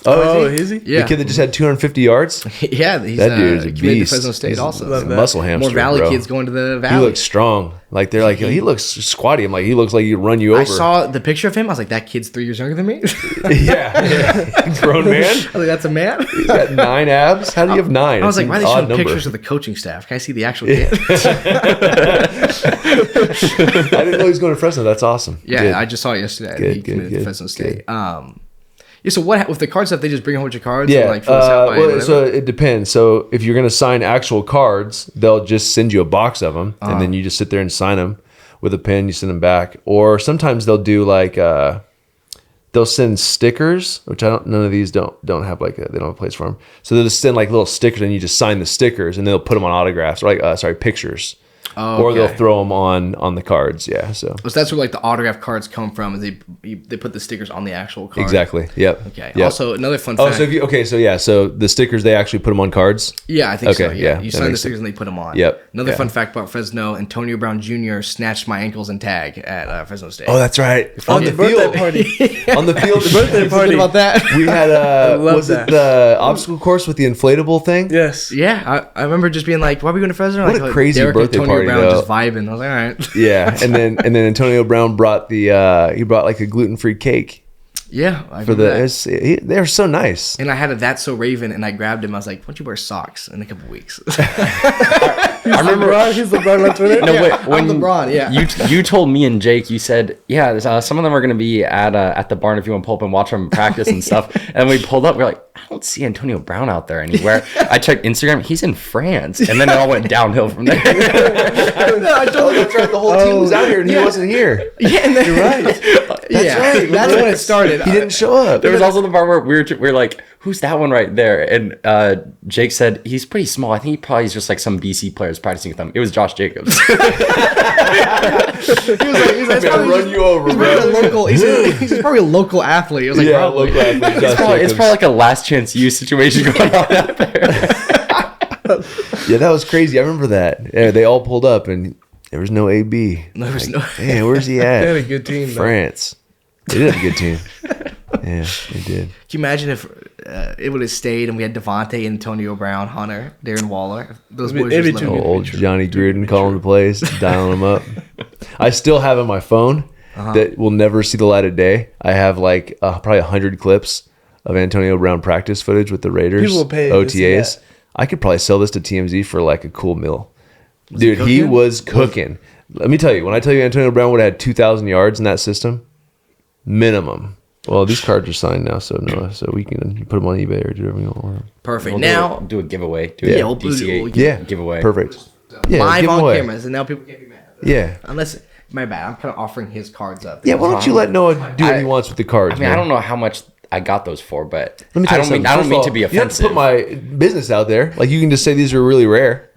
Oh, is he? Yeah, The kid that just had 250 yards? yeah. He's, That dude is a committed to beast. Fresno State He's also. a Love that. muscle hamster, More Valley bro. kids going to the He Valley. looks strong. Like they're like, he looks squatty. I'm like, he looks like he'd run you over. I saw the picture of him. I was like, that kid's 3 years younger than me. yeah. Grown man. I was like, that's a man. He's got 9 abs. How do you have 9? I was It's like, why are an they odd showing number. pictures of the coaching staff? Can I see the actual kid? I didn't know he was going to Fresno. That's awesome. Yeah, Good. I just saw it yesterday. Good, He good, committed to good, Fresno State. good. Yeah, so what with the card stuff? They just bring a whole bunch of cards. Yeah, And like fill us out by well, whatever? so it depends. So if you're going to sign actual cards, they'll just send you a box of them, and then you just sit there and sign them with a pen. You send them back, or sometimes they'll do like they'll send stickers, which none of these don't have like they don't have a place for them. So they'll just send like little stickers, and you just sign the stickers, and they'll put them on autographs, or like pictures, Oh, or they'll okay. throw them on the cards. Yeah, so So that's where like the autograph cards come from. Is they put the stickers on the actual card. exactly. Yep. Okay. Yep. Also, another fun Oh, fact. so if you so the stickers they actually put them on cards. Yeah, I think so. Okay, Yeah, yeah, you that sign the makes stickers and they put them on. Yep, Another yeah. fun fact about Fresno: Antonio Brown Jr. snatched my ankles and tag at Fresno State. Oh, that's right. On the birthday field. party. On the field. Birthday Forget party. about that. We had love was that. it the obstacle course with the inflatable thing? Yes. Yeah, I remember just being like, "Why are we going to Fresno?" What a like, crazy Derek birthday and Antonio party, Brown though. just vibing. I was like, "All right." Yeah, and then Antonio Brown brought he brought like a gluten-free cake Yeah, I for remember that. they're so nice. And I had a That's So Raven, and I grabbed him. I was like, "Why don't you wear socks in a couple weeks?" I remember LeBron. He's LeBron on Twitter. No, wait, I'm LeBron, yeah. You told me and Jake, you said, yeah, some of them are going to be at the barn if you want to pull up and watch them practice and stuff. And we pulled up, we're like, I don't see Antonio Brown out there anywhere. I checked Instagram, he's in France. And then it all went downhill from there. No, I told you the whole team was out here and he wasn't here. Yeah, and then, You're right. right. That's when it started. He didn't show up. There was also the part where we were like, who's that one right there? And Jake said, he's pretty small. I think he probably is just like some BC players practicing with him. It was Josh Jacobs. He was like, I'm gonna run you over, He's probably a bro. local. He's probably a local athlete. I was like, Yeah, probably. local athlete, Josh It's probably Jacobs. like a last chance use situation going on out there. Yeah, that was crazy. I remember that. Yeah, they all pulled up and there was no AB. There was no. Man, where's he at? They had a good team, though. France. They did have a good team. Yeah, they did. Can you imagine if it would have stayed and we had Devontae, Antonio Brown, Hunter, Darren Waller? Those boys It'd be just too living. good. Old Johnny Gruden calling the plays, dialing them up. I still have on my phone that will never see the light of day. I have like probably 100 clips of Antonio Brown practice footage with the Raiders. People will pay to see OTAs. that. I could probably sell this to TMZ for like a cool meal. Dude, he he cooking? was cooking. Let me tell you, when I tell you Antonio Brown would have had 2,000 yards in that system, minimum. Well, these cards are signed now, so we can put them on eBay or do whatever you want. Perfect. We'll now, do a giveaway. Do Yeah, a we'll DCA do- Yeah, giveaway. Perfect. Yeah, live give 'em on away. cameras, and now people can't be mad. Yeah. Unless, my bad, I'm kind of offering his cards up. Yeah, why don't you let Noah do what he wants with the cards? I mean, man? I don't know how much I got those for, but Let me tell I you don't mean something. I don't First mean of to be all, you have to offensive. put my business out there. Like you can just say these are really rare.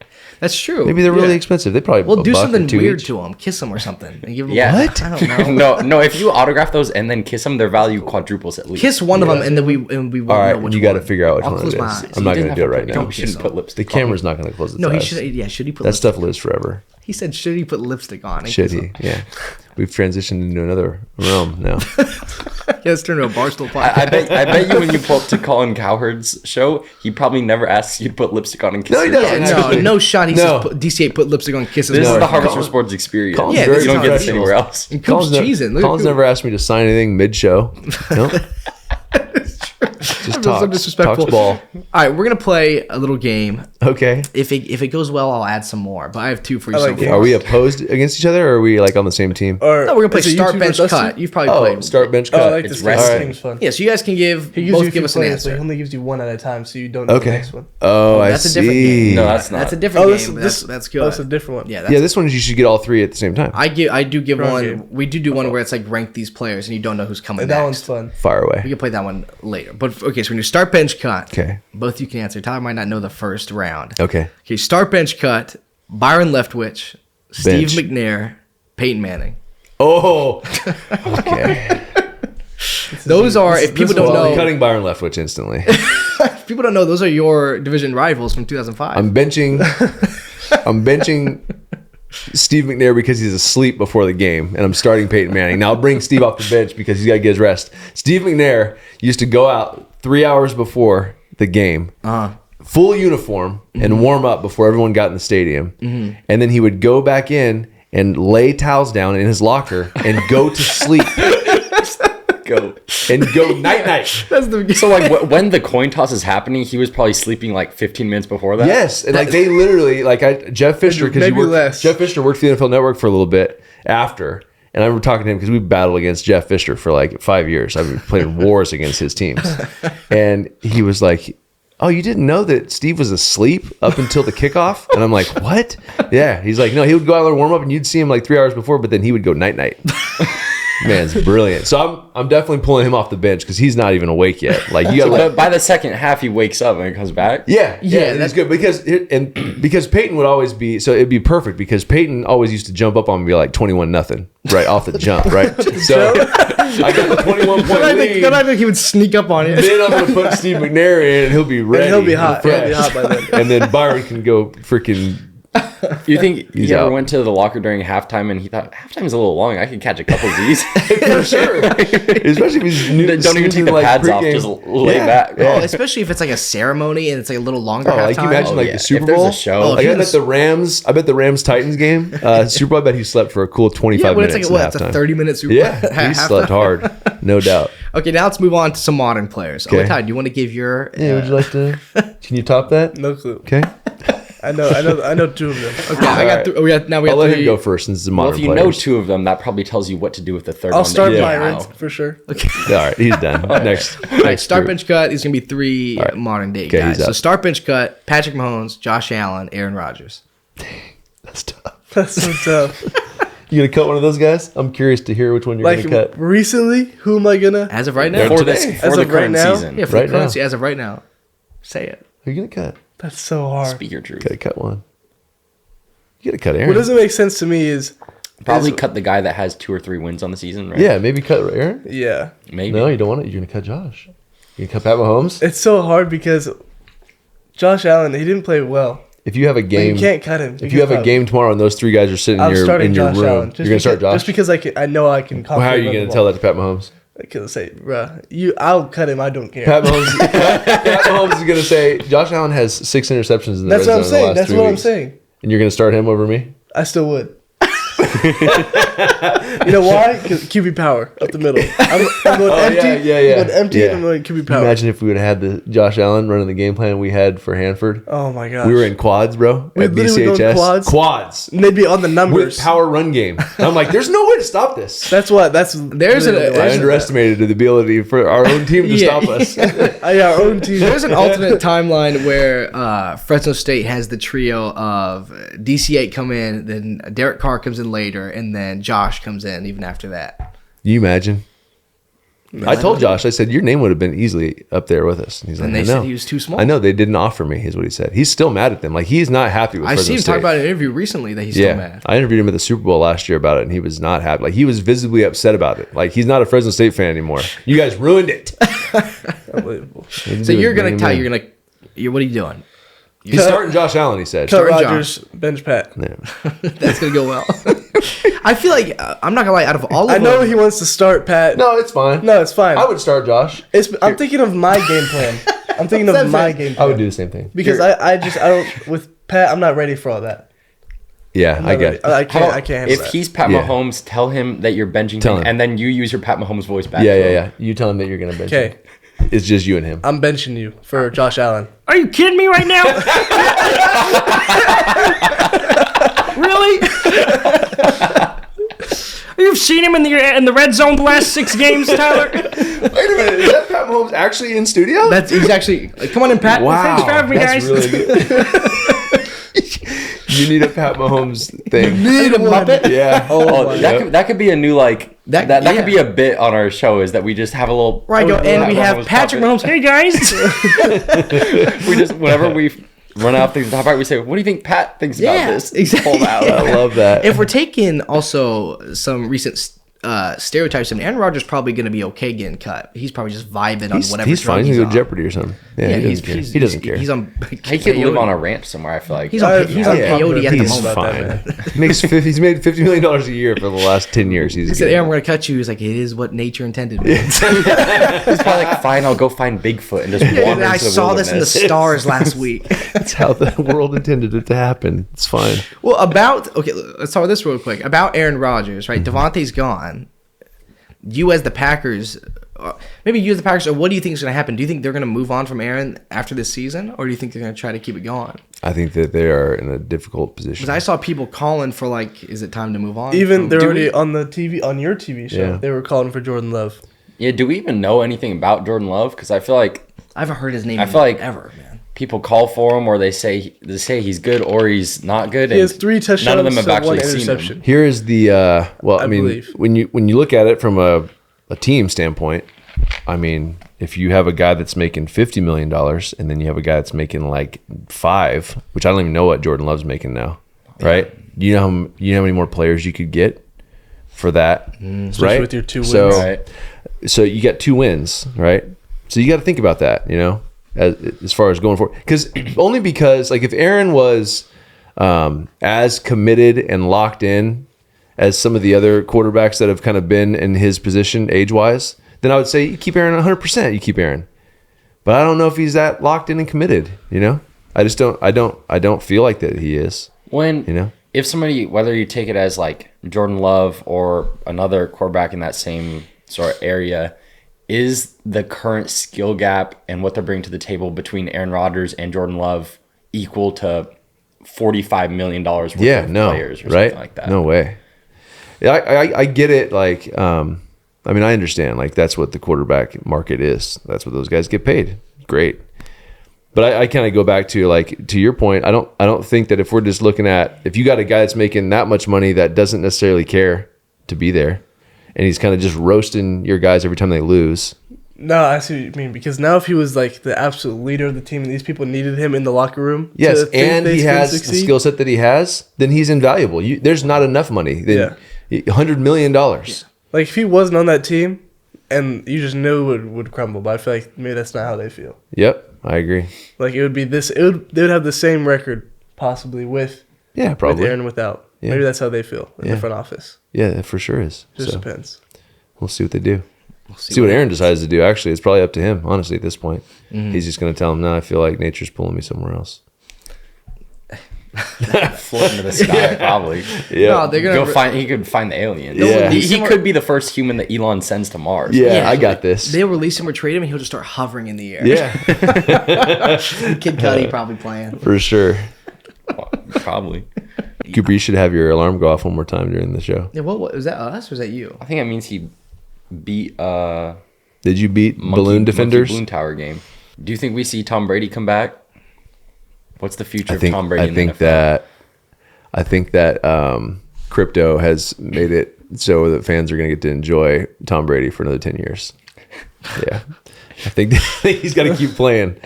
That's true. Maybe they're really expensive. They probably Well, do $1 or something $2 weird each. to them. Kiss them or something. And give them Yeah. What? I don't know. No, if you autograph those and then kiss them, their value quadruples at least. Kiss one of them, and then we won't All know right, which you got to one. figure out which I'll one close it my is. eyes. I'm not going to do it right now. You shouldn't put lipstick. The camera's not going to close its No, he eyes. should. Yeah, should he put? That lipstick? stuff lives forever. He said, should he put lipstick on? Should he? Yeah. We've transitioned into another realm now. Yeah, let's turn to a Barstool podcast. I bet you when you pull up to Colin Cowherd's show, he probably never asks you to put lipstick on and kiss. No, he your doesn't. friends. Yeah, no shot. He No. says DC8 put lipstick on kisses. This is more. the Harvest for Sports experience. Colin's Yeah, very this You don't get this professional. anywhere else. And Coop's cheesing. Look at Colin's Coop. never asked me to sign anything mid-show. No. Just so disrespectful. talks ball. All right, we're gonna play a little game. Okay. If it goes well, I'll add some more. But I have two for you I so like far. it. Are we opposed against each other, or are we like on the same team? Or No, we're gonna play is it start YouTube bench versus cut. Dustin? You've probably Oh, played. start bench Oh, cut. I like It's this. wrestling. This game's fun. Yeah, so you guys can give He gives you a both few give us an players, but answer. he only gives you one at a time, so you don't know the Okay. next one. Oh, I That's a different see. game. No, that's not. That's a different Oh, game. That's good. Oh, it's a different one. Yeah, that's Yeah, this one you should get all three at the same time. I do give Wrong one. game. We do one where it's like rank these players and you don't know who's coming And next. that one's fun. Fire We away. can play that one later. But okay, so when you start bench cut, Okay. both you can answer. Tyler might not know the first round. Okay. Okay, start bench cut. Byron Leftwich, Steve Bench. McNair, Peyton Manning. Oh. Okay. Those are, if people don't Well, know, cutting Byron Leftwich instantly. if people don't know, those are your division rivals from 2005. I'm benching Steve McNair because he's asleep before the game, and I'm starting Peyton Manning. Now I'll bring Steve off the bench because he's got to get his rest. Steve McNair used to go out 3 hours before the game, full uniform, and warm up before everyone got in the stadium. And then he would go back in and lay towels down in his locker and go to sleep. Go. And go night-night. That's the So like when the coin toss is happening, he was probably sleeping like 15 minutes before that. Yes, and like they literally, Jeff Fisher, because Maybe less. Jeff Fisher worked for the NFL Network for a little bit after, and I remember talking to him because we battled against Jeff Fisher for like 5 years. I've been playing wars against his teams, and he was like, "Oh, you didn't know that Steve was asleep up until the kickoff?" And I'm like, "What?" Yeah, he's like, "No, he would go out there and warm up, and you'd see him like 3 hours before, but then he would go night." Man's brilliant. So I'm definitely pulling him off the bench because he's not even awake yet. Like you got to But by the second half, he wakes up and comes back. Yeah, Yeah, that's good because Peyton would always be so it'd be perfect because Peyton always used to jump up on me and be like 21-0 right off the jump, right? So I got the 21 point I lead. think he would sneak up on you. Then I'm gonna put Steve McNair in and he'll be ready. And he'll be hot. fresh. He'll be hot by then. And then Byron can go freaking. You think He's he ever out. went to the locker during halftime and he thought halftime is a little long? I could catch a couple of these. For sure, especially if he's new, Don't even take the pads off. Just lay back. Oh, especially if it's like a ceremony and it's like a little longer. Oh, like you halftime. imagine like yeah. the Super If there's Bowl. a show. Oh, Like, he I was- bet the Rams Titans game. Super Bowl. I bet he slept for a cool 25 Yeah, when it's minutes. like at what? It's a halftime. 30-minute Super Yeah, Bowl. he halftime. slept hard, no doubt. Okay, now let's move on to some modern players. Okay. Okay, Ty, do you want to give your? Yeah, would you like to? Can you top that? No clue. Okay, I know two of them. Okay, I got. Alright. We got. Now we I'll got let three. him go first since it's Well, modern if you know players. two of them, that probably tells you what to do with the third I'll one. start that you Byron know. for sure. All right, he's done. Next, All right, next start group. bench cut. These gonna be three right. modern day Okay, guys. he's So up. start bench cut: Patrick Mahomes, Josh Allen, Aaron Rodgers. That's tough. That's so tough. You gonna cut one of those guys? I'm curious to hear which one you're Like gonna cut. recently, who am I gonna? As of right They're now, For today. this, As for the of right current now? season. yeah, for Right the now. currency. As of right now, say it. Who are you gonna cut? That's so hard. Speak your truth. Gotta cut one. You gotta cut Aaron. What doesn't make sense to me is Probably is- cut the guy that has 2 or 3 wins on the season, right? Yeah, maybe cut Aaron. Yeah, Maybe. No, you don't want it. You're gonna cut Josh. You gonna cut Pat Mahomes. it's so hard because Josh Allen, he didn't play well. If you have a But game, you can't cut him. if you have a game tomorrow and those 3 guys are sitting I'm in your starting room, Josh Allen. you're gonna start Josh. Just because I know I can. Well, how are you gonna tell that to Pat Mahomes? Because say, bruh, I'll cut him. I don't care. Pat Mahomes, Pat Mahomes is gonna say Josh Allen has 6 interceptions in the That's red what I'm zone in the saying. last That's 3 what I'm weeks. saying. And you're gonna start him over me? I still would. You know why? Because QB power up the middle. I'm going empty. yeah. I'm going empty. And I'm going QB power. Imagine if we would have had the Josh Allen running the game plan we had for Hanford. Oh my gosh. We were in quads, bro. We At literally go in BCHS. quads? And they'd be on the With numbers. power run game. And I'm like, there's no way to stop this. That's There's I underestimated the ability for our own team to Yeah. stop us. our own team. There's an alternate timeline where Fresno State has the trio of DC8 come in, then Derek Carr comes in later, and then Josh comes in even after that. You imagine? I told Josh, I said, your name would have been easily up there with us. And he's like, And they I know. said he was too small. I know. They didn't offer me, is what he said. He's still mad at them. Like, he's not happy with I Fresno see him State. talk about an interview recently that he's still mad. I interviewed him at the Super Bowl last year about it, and he was not happy. Like, he was visibly upset about it. Like, he's not a Fresno State fan anymore. You guys ruined it. Unbelievable. So you're going to tell, what are you doing? He's starting Josh Allen, he said. Cut Starting Rodgers, bench Pat. Yeah. That's going to go well. I feel like, I'm not going to lie, out of all of I know them. he wants to start Pat. No, it's fine. No, it's fine. I would start Josh. I'm thinking of my game plan. I'm thinking of my game plan. I would do the same thing. Because I don't with Pat. I'm not ready for all that. Yeah, I get it. I can't handle If that. he's Pat Yeah. Mahomes, tell him that you're benching Tell him, him. and then you use your Pat Mahomes voice back. Yeah, to yeah, him. yeah. You tell him that you're going to bench him. Okay, It's just you and him. I'm benching you for Josh Allen. Are you kidding me right now? Really? You've seen him in the red zone the last 6 games, Tyler. Wait a minute. Is that Pat Mahomes actually in studio? He's actually. Come on in, Pat. Wow. Thanks for having me, That's guys. really good. You need a Pat Mahomes thing. Need a Muppet? Yeah. Oh, that could be a new that yeah. could be a bit on our show, is that we just have a little Right, go, and we have Mahomes Patrick puppet. Mahomes. Hey, guys. We just whenever we run out things to talk about, we say, "What do you think Pat thinks about Yeah, this?" exactly. Pull out. I love that. If we're taking also some recent stereotypes, and Aaron Rodgers probably going to be okay getting cut. He's probably just vibing on whatever He's drug fine. he's He's on. on Jeopardy or something. Yeah, he doesn't care. He's on. He could live on a ranch somewhere. I feel like He's on Yeah, peyote at the he's moment. fine. He's made $50 million a year for the last 10 years. He said, "Aaron, we're gonna cut you." He's like, "It is what nature intended." He's probably like, "Fine, I'll go find Bigfoot and just wander I into the saw this in the wilderness." stars last week. That's how the world intended it to happen. It's fine. Well, let's talk about this real quick. About Aaron Rodgers, right? Devontae's gone. You as the Packers, maybe you as the Packers, or what do you think is going to happen? Do you think they're going to move on from Aaron after this season, or do you think they're going to try to keep it going? I think that they are in a difficult position. Because I saw people calling for is it time to move on? Even they're already on the TV, on your TV show. Yeah. They were calling for Jordan Love. Yeah, do we even know anything about Jordan Love? Because I feel like I haven't heard his name. I feel like ever, man. people call for him, or they say he's good or he's not good. He has 3 touchdowns. None of them have one actually seen interception. him. Here is the I believe. when you look at it from a team standpoint, I mean, if you have a guy that's making $50 million and then you have a guy that's making like 5, which I don't even know what Jordan Love's making now, right? You know how many more players you could get for that, Especially right? with your 2 wins. So, Right. so you got 2 wins, right? So you got to think about that, as far as going forward, because like if Aaron was as committed and locked in as some of the other quarterbacks that have kind of been in his position age-wise, then I would say you keep Aaron 100%. You keep Aaron, but I don't know if he's that locked in and committed. I just don't. I don't feel like that he is. If somebody, whether you take it as like Jordan Love or another quarterback in that same sort of area, is the current skill gap and what they're bringing to the table between Aaron Rodgers and Jordan Love equal to $45 million worth of players or something like that? No way. I get it. Like, I understand. Like, that's what the quarterback market is. That's what those guys get paid. Great. But I kind of go back to, like, to your point. I don't think that if we're just looking at, if you got a guy that's making that much money that doesn't necessarily care to be there, and he's kind of just roasting your guys every time they lose. No, I see what you mean. Because now if he was like the absolute leader of the team and these people needed him in the locker room. Yes, to think and they he can has the succeed, skill set that he has, then he's invaluable. There's not enough money. $100 million. Like if he wasn't on that team and you just knew it would crumble. But I feel like maybe that's not how they feel. Yep, I agree. Like it would be this. They would have the same record possibly with Probably. with Aaron and without. Yeah. Maybe that's how they feel in Yeah. the front office. Yeah, it for sure is. Just So, depends. we'll see what they do. See what Aaron decides to do. Actually, it's probably up to him, honestly, at this point. He's just going to tell him, no, I feel like nature's pulling me somewhere else. Floating to the sky, probably. Yeah. No, they're gonna He could find the alien. Yeah. He could be the first human that Elon sends to Mars. Yeah, I got this. They'll release him or trade him, and he'll just start hovering in the air. Yeah, Kid Cudi probably playing. for sure. Probably. Cooper, you should have your alarm go off one more time during the show. Yeah, what was that? Us or was that you? I think that means he beat Did you beat Balloon Defenders? Balloon Tower game. Do you think we see Tom Brady come back? What's the future of Tom Brady? I think that crypto has made it so that fans are going to get to enjoy Tom Brady for another 10 years. Yeah. I think he's got to keep playing.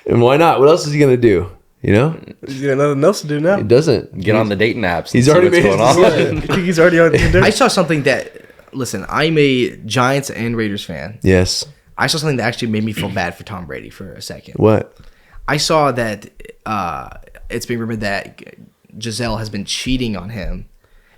And why not? What else is he going to do? You know? He's got nothing else to do now. He doesn't. Get on the dating apps. He's already made his decision. I think he's already on Tinder. I saw something that, listen, I'm a Giants and Raiders fan. Yes. I saw something that actually made me feel bad for Tom Brady for a second. What? I saw that it's being rumored that Giselle has been cheating on him,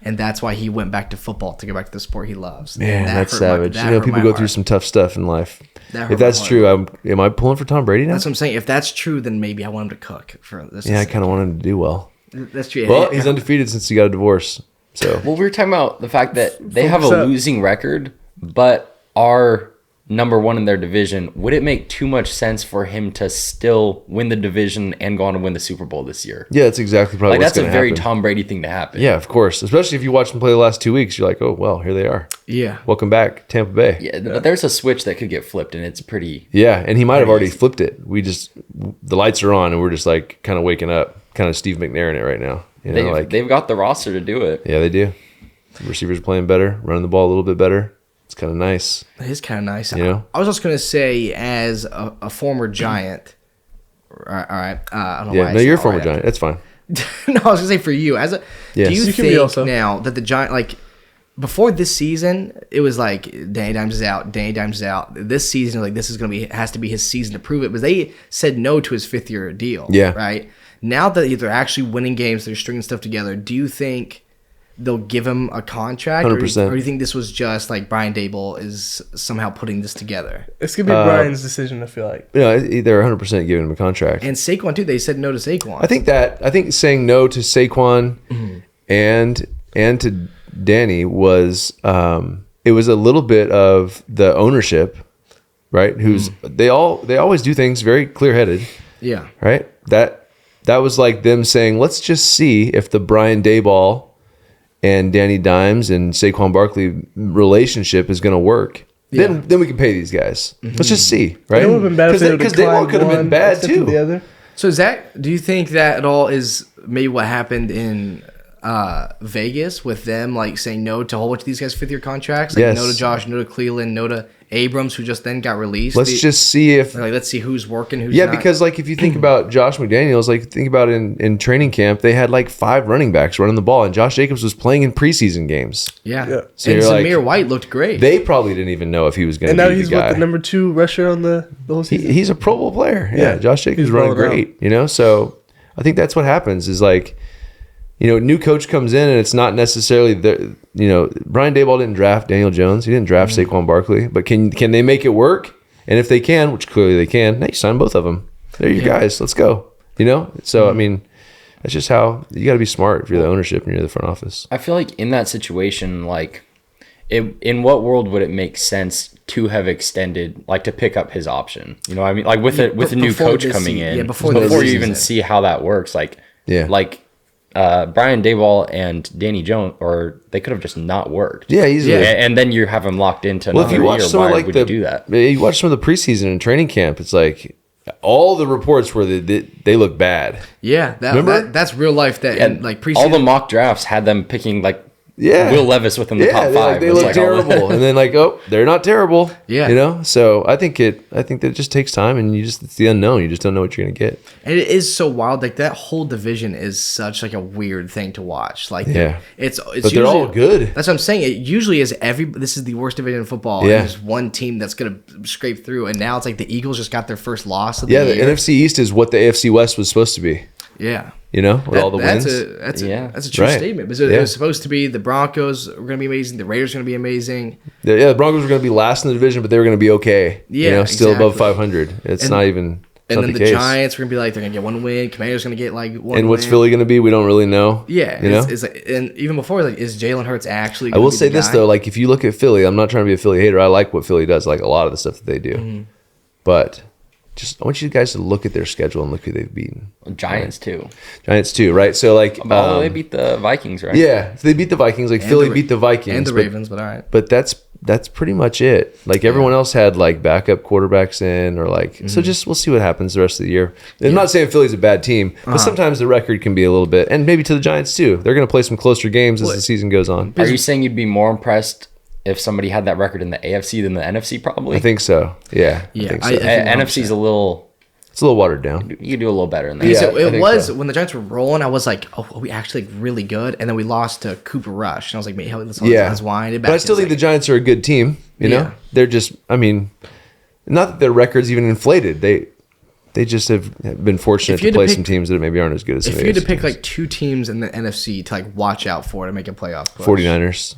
and that's why he went back to football to go back to the sport he loves. Man, That that's hurt savage. that You know, hurt people my go through heart. some tough stuff in life. That hurt If that's my true, heart. am I pulling for Tom Brady now? That's what I'm saying. If that's true, then maybe I want him to cook for this. Yeah, I kind of want him to do well. That's true. Well, he's undefeated since he got a divorce. So Well, we were talking about the fact that they have a Focus up. losing record, but are number one in their division. Would it make too much sense for him to still win the division and go on to win the Super Bowl this year? yeah, that's exactly probably Like, what's that's a going to very happen. Tom Brady thing to happen. Yeah, of course. Especially if you watch them play the last 2 weeks, you're like, oh well, here they are. Yeah. Welcome back, Tampa Bay. Yeah, but there's a switch that could get flipped, and it's pretty. Yeah, and he might have already flipped it. The lights are on, and we're just like kind of waking up, kind of Steve McNair in it right now. You know, They've got the roster to do it. yeah, they do. The receivers are playing better, running the ball a little bit better. It's kind of nice. It is kind of nice. You know? I was also going to say, as a former Giant, all right, I don't know why. Yeah, I no, said you're a all former right Giant. That's fine. No, I was gonna say for you, as a Yes. do you You can be think also. now that the Giant, like before this season, it was like Danny Dimes is out, Danny Dimes is out. This season, like this is gonna be has to be his season to prove it. But they said no to his 5th-year deal. Yeah. Right now that they're actually winning games, they're stringing stuff together. Do you think they'll give him a contract, or 100%. do you think this was just like Brian Dable is somehow putting this together? It's gonna be Brian's decision. I feel like. You know, they're 100% giving him a contract. And Saquon too. They said no to Saquon. I think saying no to Saquon and to Danny was it was a little bit of the ownership, right? Who's they always do things very clear-headed, yeah. right? That was like them saying, let's just see if the Brian Daboll and Danny Dimes and Saquon Barkley relationship is going to work. Then we can pay these guys. Let's just see, right? It would have been bad if they Because Daboll could have been bad too. The other. So do you think that at all is maybe what happened in Vegas with them like saying no to a whole bunch of these guys' 5th-year contracts? Like Yes. no to Josh, no to Cleveland, no to Abrams, who just then got released. Let's just see if like let's see who's working, who's yeah, not. because like if you think about Josh McDaniels, like think about in training camp, they had like 5 running backs running the ball, and Josh Jacobs was playing in preseason games. yeah. Yeah. So And you're like- Zamir White looked great. They probably didn't even know if he was going And to now be he's the guy. what, the number 2 rusher on the whole season. He's a Pro Bowl player. Yeah, Yeah. Josh Jacobs is He's running balling out. great. You know, so I think that's what happens. Is like, you know, new coach comes in and it's not necessarily the Brian Daboll didn't draft Daniel Jones. He didn't draft Saquon Barkley. But can they make it work? And if they can, which clearly they can, hey, sign both of them. There you guys. Let's go. You know? So, I mean, that's just how you got to be smart if you're the ownership and you're the front office. I feel like in that situation, like, in what world would it make sense to have extended, like, to pick up his option? You know what I mean? Like, with a new before coach this coming se- in, yeah, before you this even season. see how that works. Like, Yeah. Brian Daboll and Danny Jones, or they could have just not worked. Yeah, easily. And then you have him locked into Well, another if you watch year. some Why of like would the you do that? you watch some of the preseason and training camp, it's like all the reports were that they look bad. yeah, Remember? that's real life. That And and like preseason. all the mock drafts had them picking like Yeah. Will Levis within the top they, five. like, they It was look like all the- terrible, and then like, oh, they're not terrible. Yeah. you know. So I think that it just takes time, and it's the unknown. You just don't know what you're gonna get. And it is so wild. Like that whole division is such like a weird thing to watch. Like Yeah. it's But they're all good. That's what I'm saying. It usually is this is the worst division in football. Yeah. And there's one team that's gonna scrape through, and now it's like the Eagles just got their first loss of the Yeah, the year. NFC East is what the AFC West was supposed to be. Yeah. You know, with all the that's wins. that's a true Right. statement. Because Yeah. it was supposed to be the Broncos were going to be amazing, the Raiders are going to be amazing. The Broncos were going to be last in the division, but they were going to be okay. Yeah, you know, still above exactly. 500. It's And- not even. It's And not then the case. Giants were going to be like they're going to get one win. Commanders going to get like one. And what's win. Philly going to be? We don't really know. Yeah, you know. it's like, and even before, like, is Jalen Hurts actually? I Gonna will be say the this guy? though, like if you look at Philly, I'm not trying to be a Philly hater. I like what Philly does, like a lot of the stuff that they do. Mm-hmm. But I want you guys to look at their schedule and look who they've beaten. Giants too. Giants too, right? So like, Although they beat the Vikings, right? yeah, so they beat the Vikings. Like And Philly the- beat the Vikings and the but- Ravens, but all right. But that's pretty much it. Like everyone else had like backup quarterbacks in, or like so. Just we'll see what happens the rest of the year. I'm not saying Philly's a bad team, but sometimes the record can be a little bit, and maybe to the Giants too. They're going to play some closer games as the season goes on. Are you saying you'd be more impressed if somebody had that record in the AFC than the NFC, probably. I think so. Yeah. Yeah, I think so. NFC's a little. It's a little watered down. You could do a little better in that. Because Yeah, I it think was so. when the Giants were rolling, I was like, "Oh, are we actually really good?" And then we lost to Cooper Rush, and I was like, "Maybe let's wind it back." But I still think the Giants are a good team. You know, Yeah. they're just. I mean, not that their record's even inflated. They just have been fortunate If you to had to play pick- some teams that maybe aren't as good as some if of you had the to pick teams. like 2 teams in the NFC to like watch out for to make a playoff push, 49ers.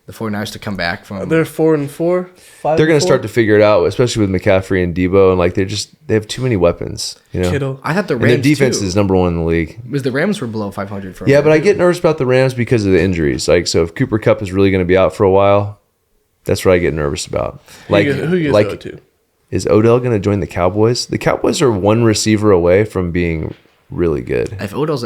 the 49ers to come back from. They're 4-4. 5-4. They're going to start to figure it out, especially with McCaffrey and Debo, and like they have too many weapons. You know, Kittle. I thought the and Rams their defense too, is number 1 in the league. because the Rams were below 500 for. Yeah, but I get nervous about the Rams because of the injuries. Like, so if Cooper Kupp is really going to be out for a while, that's what I get nervous about. Like, Who you like go to? is Odell going to join the Cowboys? The Cowboys are one receiver away from being really good. If Odell's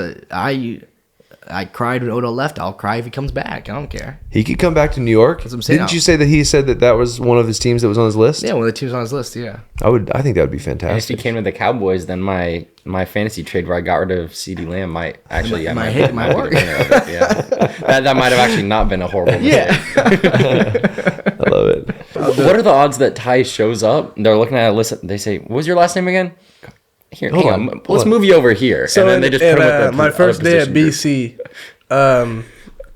I cried when Odell left. I'll cry if he comes back. I don't care. He could come back to New York. That's what I'm saying. Didn't you say that he said that was one of his teams that was on his list? Yeah, one of the teams on his list. Yeah. I think that would be And if he fantastic. came to the Cowboys, then my fantasy trade where I got rid of CeeDee Lamb might actually Might be work. the winner of it, yeah. that might have actually not been a horrible mistake. I love it. What are the odds that Ty shows up? They're looking at a list. They say, "What was your last name again?" Here, Hold hang on, on. hold Let's on. move you over here. So and then they just put him with the my other first day at position group. BC,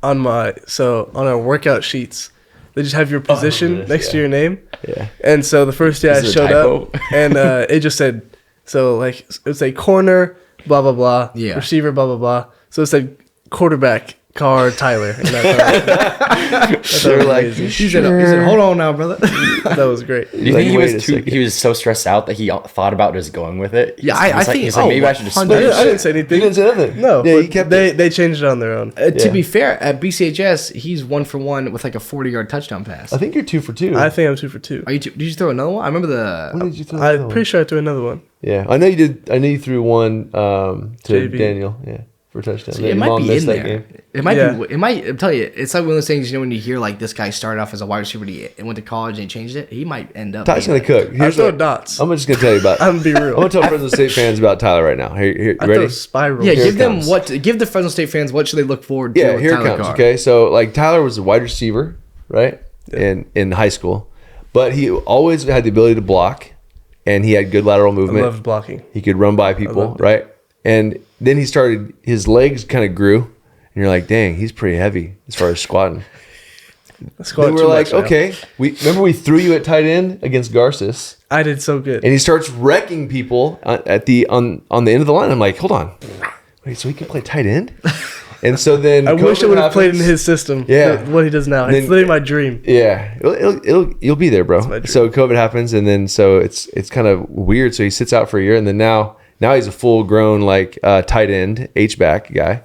on our workout sheets, they just have your position next to your name. Yeah. And so the first day Is I it a showed typo? up, and it just said, so like it would say corner, blah blah blah, Yeah. receiver, blah blah blah. So it said quarterback, Carr, Tyler. And They're like, He said, "Hold on now, brother." that was great. Do you Like, think wait a second. he was so stressed out that he thought about just going with it? Yeah, He's I like, think- he's like, maybe I should just 100%. I didn't say anything. He didn't say nothing. No, Yeah, but he kept they changed it on their own. To Yeah. be fair, at BCHS, he's 1 for 1 with like a 40-yard touchdown pass. I think you're 2 for 2. I think I'm 2 for 2. Are you? Did you throw another one? I remember when the. did you throw that I'm one? pretty sure I threw another one. Yeah, I know you did. I know you threw one to JB. Daniel. Yeah, for a touchdown. It Your might mom be missed in that there. game. It might Yeah. be. It might. I'm telling you, it's like one of those things. You know, when you hear like this guy started off as a wide receiver, and went to college and he changed it. He might end up. Ty's being gonna like- cook. I throw dots. I'm just gonna tell you about. I'm gonna be I'm real. gonna tell Fresno State fans about Tyler right now. Here, you I ready? throw spiral. Yeah, Here give it them comes. give the Fresno State fans what should they look forward to? Yeah, with here Tyler it comes. Carr. Okay, so like Tyler was a wide receiver, right? In high school, but he always had the ability to block, and he had good lateral I movement. loved blocking. He could run by people, loved it. right? And then his legs kind of grew, and you're like, dang, he's pretty heavy as far as squatting. Then we're like, okay, we threw you at tight end against Garces, I did so good. and he starts wrecking people on the end of the line. I'm like, hold on, wait, so he can play tight end? And so then I wish I COVID would have played in happens. his system. Yeah. What he does now. Then- It's literally my dream. Yeah, you'll be there, bro. my dream. So COVID happens, and then so it's kind of weird. So he sits out for a year, and then now he's a full grown like tight end H back guy,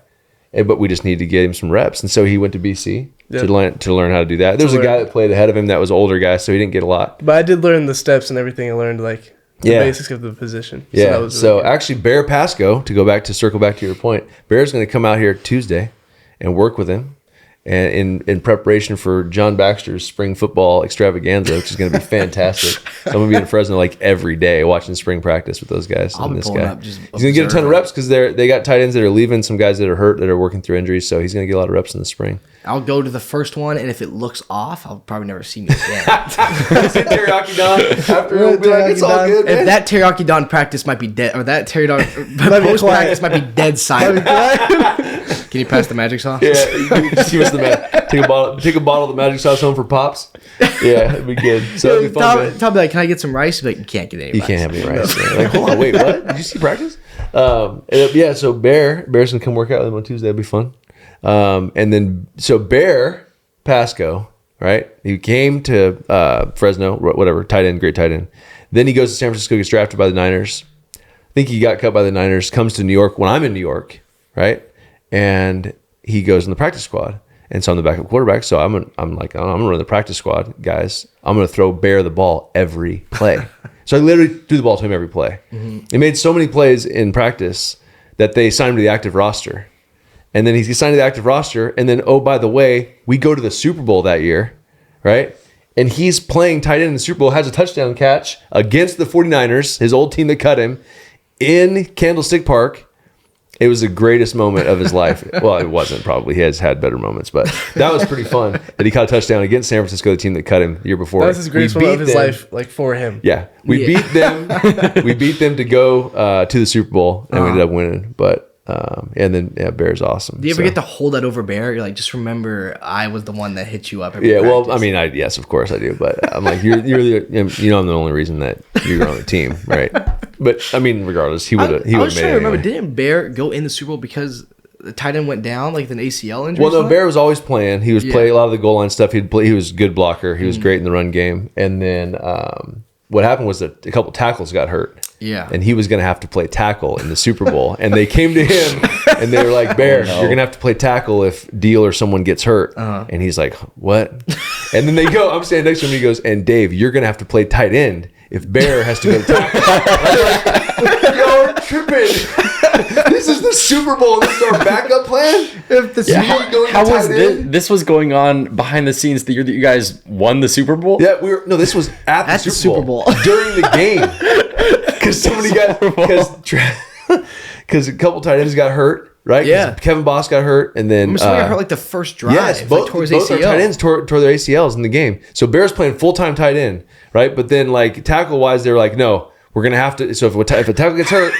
but we just need to get him some reps, and so he went to BC Yep. to learn how to do that. There was a learn. guy that played ahead of him that was older guy, so he didn't get a lot. But I did learn the steps and everything. I learned like the Yeah. basics of the position. Yeah. that was So really good. actually, Bear Pasco, to circle back to your point, Bear's going to come out here Tuesday and work with him, and in preparation for John Baxter's spring football extravaganza, which is going to be fantastic. So I'm going to be in Fresno like every day watching spring practice with those guys. I'll and be this pulling guy. up, just He's going to get a ton of observing. reps because they got tight ends that are leaving, some guys that are hurt that are working through injuries. So he's going to get a lot of reps in the spring. I'll go to the first one, and if it looks off, I'll probably never see you again. Teriyaki Don after he'll be like, "It's all good, If that teriyaki don practice might be dead, or that teriyaki post practice might be dead silent. Can you pass the magic sauce? Yeah, you just give us the take a bottle of the magic sauce home for Pops. Yeah, it'd be good. So it'd be fun. man. Tom be like, "Can I get some rice?" He'd be like, "You can't get any. You rice. can't have any rice. Man. Like, hold on, wait, what? Did you see practice? Yeah, so Bear's gonna come work out with him on Tuesday. It'll be fun. And then so Bear Pasco, right? He came to Fresno, whatever, tight end, great tight end. Then he goes to San Francisco, gets drafted by the Niners. I think he got cut by the Niners. Comes to New York when I'm in New York, right? And he goes in the practice squad. And so I'm the backup quarterback. So I'm like, I'm gonna run the practice squad, guys. I'm gonna throw Bear the ball every play. So I literally threw the ball to him every play. He made so many plays in practice that they signed him to the active roster. And then he's signed to the active roster. And then, oh, by the way, we go to the Super Bowl that year, right? And he's playing tight end in the Super Bowl, has a touchdown catch against the 49ers, his old team that cut him, in Candlestick Park. It was the greatest moment of his life. Well, it wasn't probably. He has had better moments, but that was pretty fun that he caught a touchdown against San Francisco, the team that cut him the year before. That was his greatest moment of his life, like for him. Yeah. We beat them. We beat them to go to the Super Bowl, and we ended up winning. But and then Bear's awesome. Do you ever get to hold that over Bear? You're like, just remember, I was the one that hit you up. Yeah, well, I mean, yes, of course I do, but I'm like, you're I'm the only reason that you're on the team, right? But I mean, regardless, he would have. I was trying to remember. Didn't Bear go in the Super Bowl because the tight end went down, like an ACL injury? Well, no, Bear was always playing. He was playing a lot of the goal line stuff. He was a good blocker. He was great in the run game. And then what happened was that a couple tackles got hurt. Yeah. And he was going to have to play tackle in the Super Bowl. And they came to him and they were like, Bear, you're going to have to play tackle if Deal or someone gets hurt. And he's like, what? And then I'm standing next to him and he goes, and Dave, you're going to have to play tight end if Bear has to go to tackle. I'm like, you're tripping. This is the Super Bowl. This is our backup plan? If the Super Bowl going how to was tight end? this was going on behind the sines the year that you guys won the Super Bowl? Yeah, this was at the Super Bowl during the game. Because somebody because a couple tight ends got hurt, right? Yeah. Kevin Boss got hurt, and then somebody got hurt like the first drive. Yes, both tore his our ACL. tight ends tore their ACLs in the game. So Bears playing full-time tight end, right? But then like tackle-wise, they were like, no, we're gonna have to. So if a tackle gets hurt,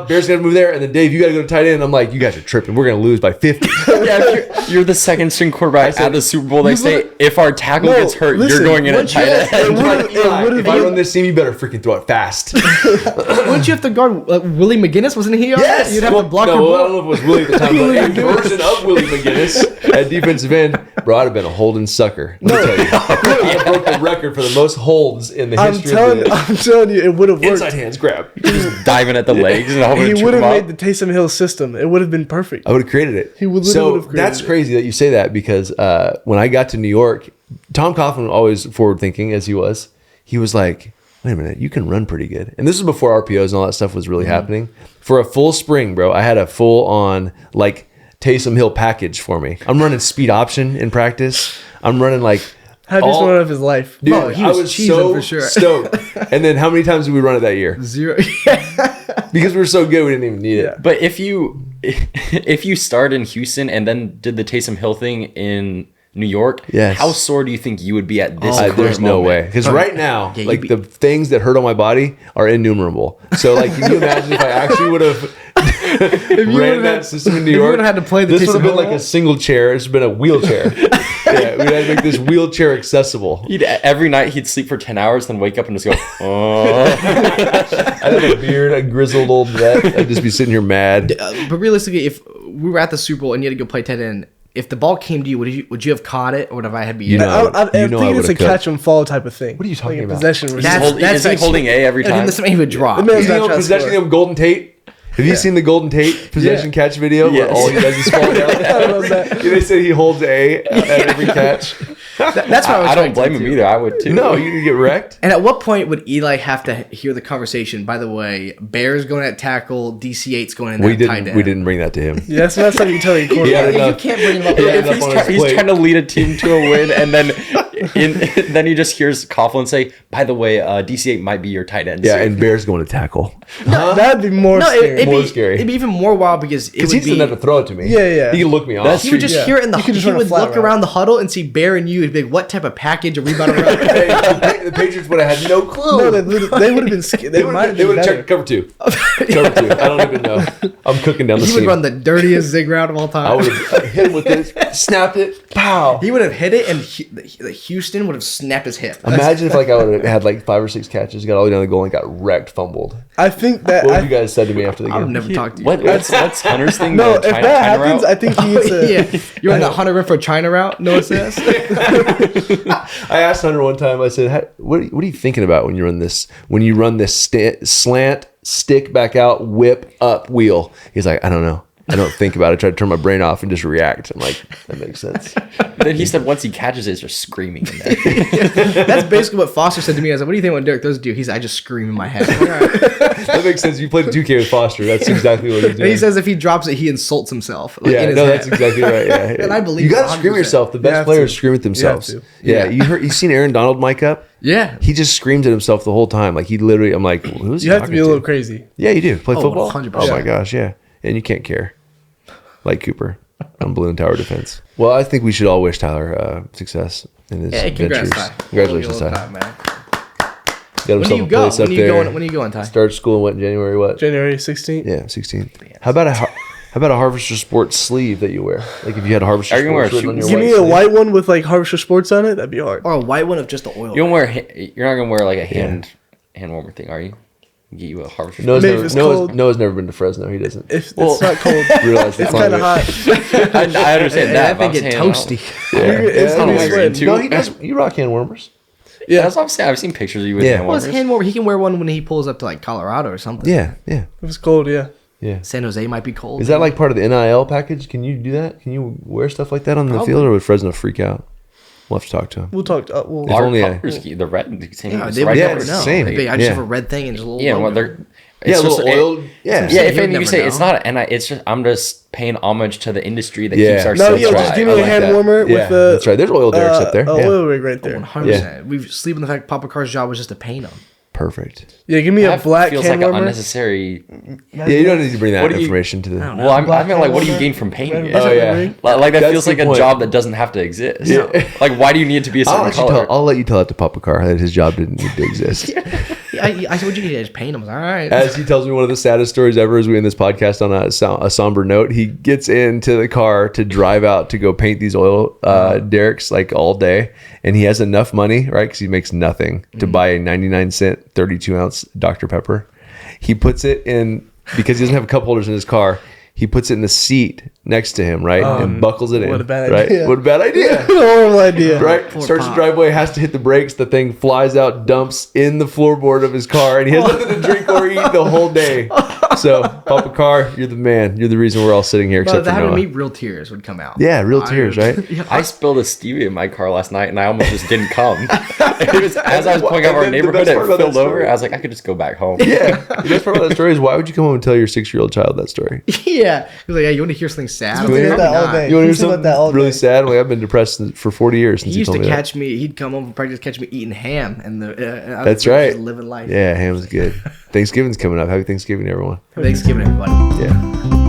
Bears gonna move there, and then Dave, you gotta go to tight end. I'm like, you guys are tripping. We're gonna lose by 50. Yeah, you're the second string quarterback at the Super Bowl. They say if our tackle gets hurt, you're going in at tight end. If I run this team, you better freaking throw it fast. Wouldn't you have to guard Willie McGinnis? Wasn't he on? Yes. You'd have to block your I ball. don't know if it was Willie at the time, but a version of Willie McGinnis at defensive end, bro, I'd have been a holding sucker. Let me tell you. I would have broke the record for the most holds in the history of the I'm telling you, it would have worked. inside hands grab. Just diving at the legs and hoping He would have made the Taysom Hill system. It would have been perfect. I would have created it. He would literally have created that's it. crazy that you say that because when I got to New York, Tom Coughlin, always forward thinking as he was like, wait a minute, you can run pretty good. And this is before RPOs and all that stuff was really happening. For a full spring, bro, I had a full on like Taysom Hill package for me. I'm running speed option in practice. I'm running like Happiest moment of his life. Dude, Oh, he I was was cheesing so for sure. stoked. And then how many times did we run it that year? 0. Because we were so good, we didn't even need it. But if you started in Houston and then did the Taysom Hill thing in New York, Yes. how sore do you think you would be at this? There's no moment? way. Because right now, Yeah, like the things that hurt on my body are innumerable. So, like, can you imagine if I actually would have ran that system in New York? would have had to play the this would have Taysom been Hill like a single chair. It's been a wheelchair. Yeah, we'd have to make this wheelchair accessible. Every night he'd sleep for 10 hours, then wake up and just go, oh. I'd have a beard, a grizzled old vet. I'd just be sitting here mad. But realistically, if we were at the Super Bowl and you had to go play tight end, if the ball came to you, would you have caught it, or would I had be? You know, I think it's a would've catch and fall type of thing. What are you talking like about? A possession. That's Is he holding A every time? That's something he would drop. The man's You not know, trying to possession score. of Golden Tate. Have you seen the Golden Tate possession catch video where Yes. all he does is fall down? I love that. They said he holds A at every catch. That's what I don't blame him either. I would too. No, you get wrecked. And at what point would Eli have to hear the conversation? By the way, Bears going at tackle, DC8's going in that tight end. We didn't bring that to him. Yeah, that's not something you tell your quarterback. Yeah, You enough. can't bring him up. Yeah, with enough that. on his He's plate. trying to lead a team to a win, and then he just hears Coughlin say, "By the way, DC8 might be your tight end." Yeah, soon." and Bears going to tackle. That'd be more No, scary. More scary. It'd be even more wild because it Because would he doesn't be. have to throw it to me. Yeah. He can look me off. That's He would just Yeah. hear it in the. You could just He run a would flat look route. around the huddle and see Bear and you. He'd be like, "What type of package are we about to run?" Hey, the Patriots would have had no clue. No, they would have been scared. They might have They been would have better. checked cover two. Cover two. I don't even know. I'm cooking down the He would seam. run the dirtiest zig route of all time. I would have hit him with this, snapped it, pow. He would have hit it, and Houston would have snapped his hip. Imagine if like I would have had like 5 or 6 catches, got all the way down the goal, and got wrecked, fumbled. I think that. What would you guys said to me after the I've game? never talked to you. What's Hunter's thing? No, the if China that happens, route? I think he needs to. Yeah, you're on the Hunter Riff for China route. Noah says. I asked Hunter one time. I said, "What are you thinking about when you run this? When you run this slant, stick back out, whip up, wheel?" He's like, "I don't know. I don't think about it. I try to turn my brain off and just react." I'm like, "That makes sense." Then he said once he catches it, it's just screaming in there. That's basically what Foster said to me. I was like, "What do you think when Derek does do?" He's like, "I just scream in my head." I'm like, "All right." That makes sense. You played 2K with Foster. That's exactly what he's And doing. he says if he drops it, he insults himself. Like, Yeah, in his no, head. that's exactly right. Yeah, And I believe you got to it scream 100%. yourself. The You best have players to. scream at themselves. to. Yeah, Yeah. you seen Aaron Donald mic up? Yeah. He just screams at himself the whole time. Like he literally, I'm like, who's he You have to talking be a little crazy. Yeah, you do. Play football? 100%. Oh my gosh, yeah. and you can't care. Like Cooper on Balloon Tower Defense. Well, I think we should all wish Tyler success in his congrats, ventures. Ty. Congratulations, Ty. Man. Got When do himself you a go? place up When are you there. going? When are you going, Ty? Start school in what, January what? January 16th. Yeah, 16th. How about a Harvester Sports sleeve that you wear? Like if you had Harvester Are you gonna wear a Sports written on your Give me a sleeve. white one with like Harvester Sports on it. That'd be hard. Or a white one of just the oil. You're not gonna wear like a hand warmer thing, are you? Get you a Harvester. Noah's Maybe never, it's Noah's, cold. Noah's never been to Fresno. He doesn't If it's not cold, realize it's kind of hot. I understand that. That thing but I'm get saying, toasty. It's I gonna don't be know sweating. too. No, he does. You rock hand warmers. Yeah, that's what I'm saying. I've seen pictures of you with Yeah. hand Well, his warmers. hand warmer. He can wear one when he pulls up to like Colorado or something. Yeah. If it's cold, yeah. San Jose might be cold. Is that like part of the NIL package? Can you do that? Can you wear stuff like that on the Probably. field, or would Fresno freak out? We'll have to talk to him. We'll talk. If Our only colors, the red, same Yeah, as they red would Yeah, never it's know. the same. I just Yeah. have a red thing and just a little. Yeah, logo. well, they're Yeah, a just little oiled. Yeah. Yeah, if You'd anything, you never say know. it's not, and it's just I'm just paying homage to the industry that Yeah. keeps our No, silks yeah, dry. just give me I a like hand that. warmer Yeah, with a. that's right. There's oil derricks up there. Yeah. Oil rig right there. 100%. We sleep in the fact Papa Carr's job was just to paint them. Perfect. Yeah, give me a That black feels hand like an warmer. unnecessary. Yeah, you don't need to bring that What do you- information to the. Well, I mean, like, what do you warmer? gain from painting it? Red- Oh yeah. rig? Like that That's feels the like a point. job that doesn't have to exist. Yeah. Like, why do you need it to be a certain color? I'll let you tell that to Papa Carr that his job didn't need to exist. I said, "What you need? Just paint them." All right. As he tells me one of the saddest stories ever as we end this podcast on a somber note, he gets into the car to drive out to go paint these oil derricks like all day. And he has enough money, right? Because he makes nothing to buy a 99-cent, 32-ounce Dr. Pepper. He puts it in, because he doesn't have cup holders in his car, he puts it in the seat next to him, right? And buckles it in. what a bad right? idea. What a bad idea. What a horrible idea. Right? Poor Starts the Pop. driveway, has to hit the brakes. The thing flies out, dumps in the floorboard of his car, and he has nothing to drink or eat the whole day. So, Papa Carr, you're the man. You're the reason we're all sitting here, But except that for happened to Noah. me, real tears would come out. Yeah, real tears, right? I spilled a stevia in my car last night, and I almost just didn't come. It was, as I was pulling out of our And then the neighborhood, best it part about that filled over. story- I was like, I could just go back home. Yeah. The best part about that story is, why would you come home and tell your 6-year-old child that story? Yeah. He was like, "Yeah, you want to hear something sad?" I was Think like, about that "Probably all not." day. You want to hear Think about something that all really day. sad? Like, I've been depressed for 40 years since He used told to me catch me. He'd come home from practice, catch me eating ham, and That's right. living life. that. Yeah, ham was good. Thanksgiving's coming up. Happy Thanksgiving, everyone. Thanksgiving, everybody. Yeah.